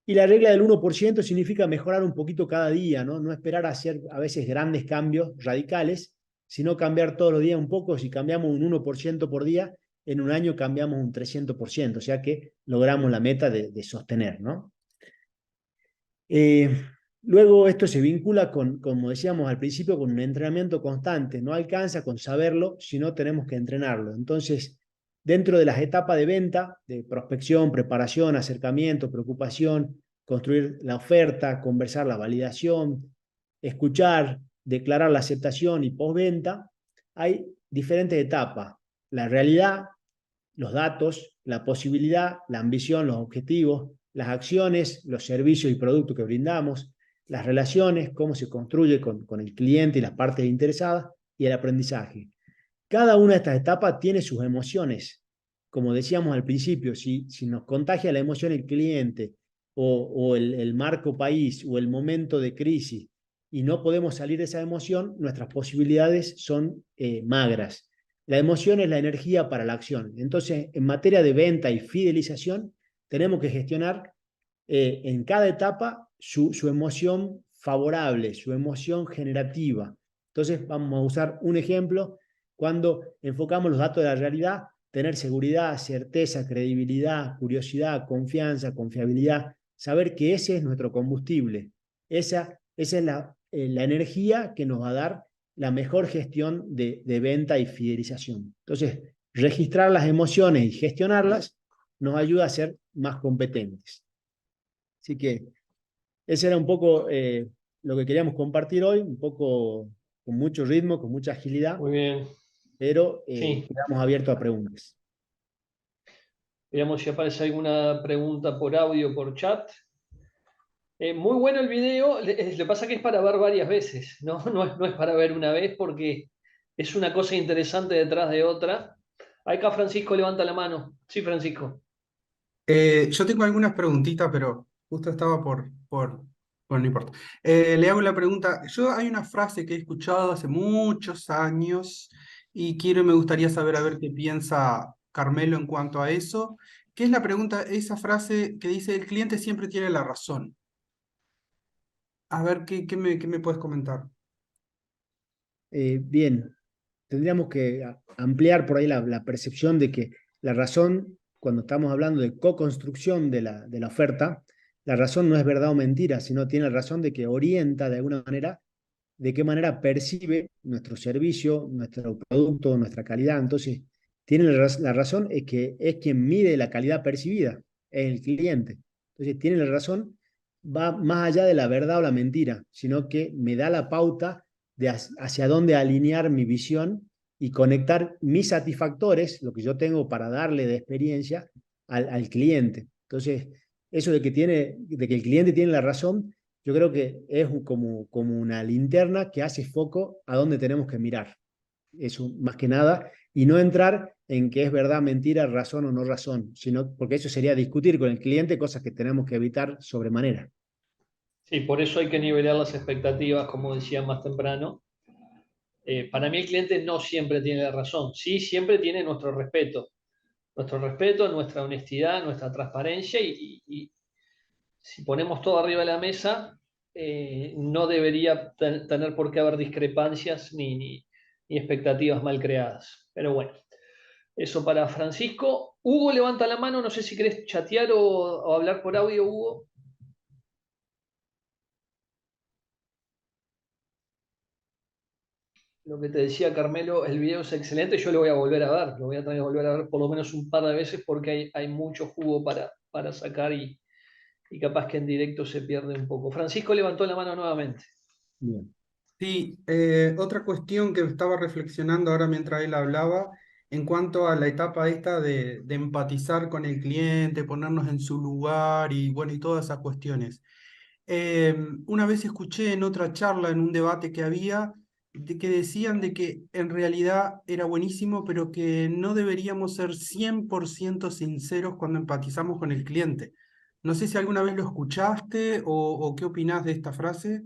Speaker 2: Y la regla del 1% significa mejorar un poquito cada día, ¿no? No esperar a hacer a veces grandes cambios radicales, sino cambiar todos los días un poco. Si cambiamos un 1% por día, en un año cambiamos un 300%, o sea que logramos la meta de sostener, ¿no? Luego esto se vincula con, como decíamos al principio, con un entrenamiento constante. No alcanza con saberlo, sino tenemos que entrenarlo. Entonces, dentro de las etapas de venta, de prospección, preparación, acercamiento, preocupación, construir la oferta, conversar la validación, escuchar, declarar la aceptación y postventa, hay diferentes etapas. La realidad, los datos, la posibilidad, la ambición, los objetivos, las acciones, los servicios y productos que brindamos, las relaciones, cómo se construye con el cliente y las partes interesadas, y el aprendizaje. Cada una de estas etapas tiene sus emociones. Como decíamos al principio, si nos contagia la emoción el cliente o el marco país o el momento de crisis y no podemos salir de esa emoción, nuestras posibilidades son magras. La emoción es la energía para la acción. Entonces, en materia de venta y fidelización, tenemos que gestionar en cada etapa su emoción favorable, su emoción generativa. Entonces, vamos a usar un ejemplo. Cuando enfocamos los datos de la realidad, tener seguridad, certeza, credibilidad, curiosidad, confianza, confiabilidad, saber que ese es nuestro combustible. Esa es la energía que nos va a dar la mejor gestión de venta y fidelización. Entonces, registrar las emociones y gestionarlas nos ayuda a ser más competentes. Así que ese era un poco lo que queríamos compartir hoy, un poco con mucho ritmo, con mucha agilidad.
Speaker 3: Muy bien.
Speaker 2: Pero
Speaker 3: Sí.
Speaker 2: quedamos abiertos a preguntas.
Speaker 3: Veamos si aparece alguna pregunta por audio, por chat. Muy bueno el video, le pasa que es para ver varias veces, ¿no? No es para ver una vez porque es una cosa interesante detrás de otra. Acá Francisco levanta la mano. Sí, Francisco.
Speaker 7: Yo tengo algunas preguntitas, pero justo estaba bueno, no importa. Le hago la pregunta. Hay una frase que he escuchado hace muchos años y me gustaría saber a ver qué piensa Carmelo en cuanto a eso. ¿Qué es la pregunta? Esa frase que dice, el cliente siempre tiene la razón. A ver, qué me puedes comentar?
Speaker 2: Bien, tendríamos que ampliar por ahí la percepción de que la razón, cuando estamos hablando de co-construcción de la oferta, la razón no es verdad o mentira, sino tiene la razón de que orienta de alguna manera de qué manera percibe nuestro servicio, nuestro producto, nuestra calidad. Entonces, tiene la razón es que es quien mide la calidad percibida, es el cliente. Entonces, tiene la razón, va más allá de la verdad o la mentira, sino que me da la pauta de hacia dónde alinear mi visión y conectar mis satisfactores, lo que yo tengo para darle de experiencia al cliente. Entonces, eso de que el cliente tiene la razón, yo creo que es como una linterna que hace foco a dónde tenemos que mirar. Eso más que nada, y no entrar en que es verdad, mentira, razón o no razón, sino porque eso sería discutir con el cliente cosas que tenemos que evitar sobremanera.
Speaker 3: Sí, por eso hay que nivelar las expectativas, como decía más temprano. Para mí el cliente no siempre tiene la razón, sí siempre tiene nuestro respeto, nuestra honestidad, nuestra transparencia y si ponemos todo arriba de la mesa, no debería tener por qué haber discrepancias ni expectativas mal creadas. Pero bueno, eso para Francisco. Hugo levanta la mano, no sé si querés chatear o hablar por audio, Hugo. Lo que te decía Carmelo, el video es excelente, yo lo voy a volver a ver, lo voy a tener que volver a ver por lo menos un par de veces porque hay mucho jugo para sacar y capaz que en directo se pierde un poco. Francisco levantó la mano nuevamente.
Speaker 2: Bien.
Speaker 7: Sí, otra cuestión que estaba reflexionando ahora mientras él hablaba, en cuanto a la etapa esta de empatizar con el cliente, ponernos en su lugar y bueno, y todas esas cuestiones. Una vez escuché en otra charla, en un debate que había, de que decían de que en realidad era buenísimo, pero que no deberíamos ser 100% sinceros cuando empatizamos con el cliente. No sé si alguna vez lo escuchaste o qué opinás de esta frase.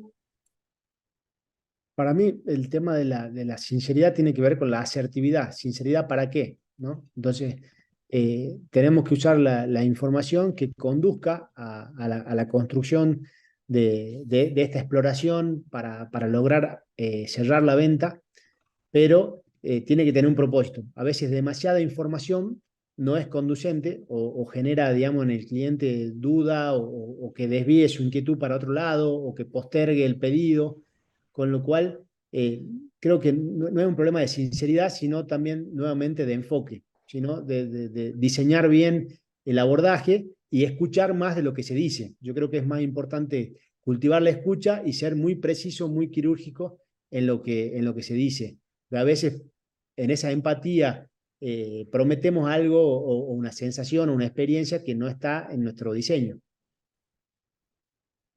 Speaker 2: Para mí, el tema de la sinceridad tiene que ver con la asertividad. ¿Sinceridad para qué? ¿No? Entonces, tenemos que usar la información que conduzca a la construcción de esta exploración para lograr cerrar la venta, pero tiene que tener un propósito. A veces demasiada información no es conducente o genera, digamos, en el cliente duda o que desvíe su inquietud para otro lado o que postergue el pedido, con lo cual creo que no es un problema de sinceridad, sino también nuevamente de enfoque, sino de diseñar bien el abordaje y escuchar más de lo que se dice. Yo creo que es más importante cultivar la escucha y ser muy preciso, muy quirúrgico en lo que se dice. A veces en esa empatía prometemos algo o una sensación o una experiencia que no está en nuestro diseño.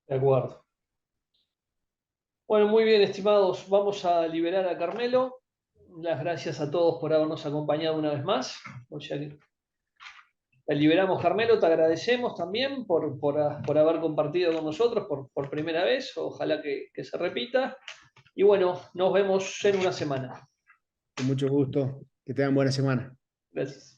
Speaker 3: De acuerdo. Bueno, muy bien, estimados. Vamos a liberar a Carmelo. Las gracias a todos por habernos acompañado una vez más. O sea, te liberamos, Carmelo, te agradecemos también por haber compartido con nosotros por primera vez. Ojalá que se repita. Y bueno, nos vemos en una semana.
Speaker 2: Con mucho gusto. Que tengan buena semana.
Speaker 3: Gracias.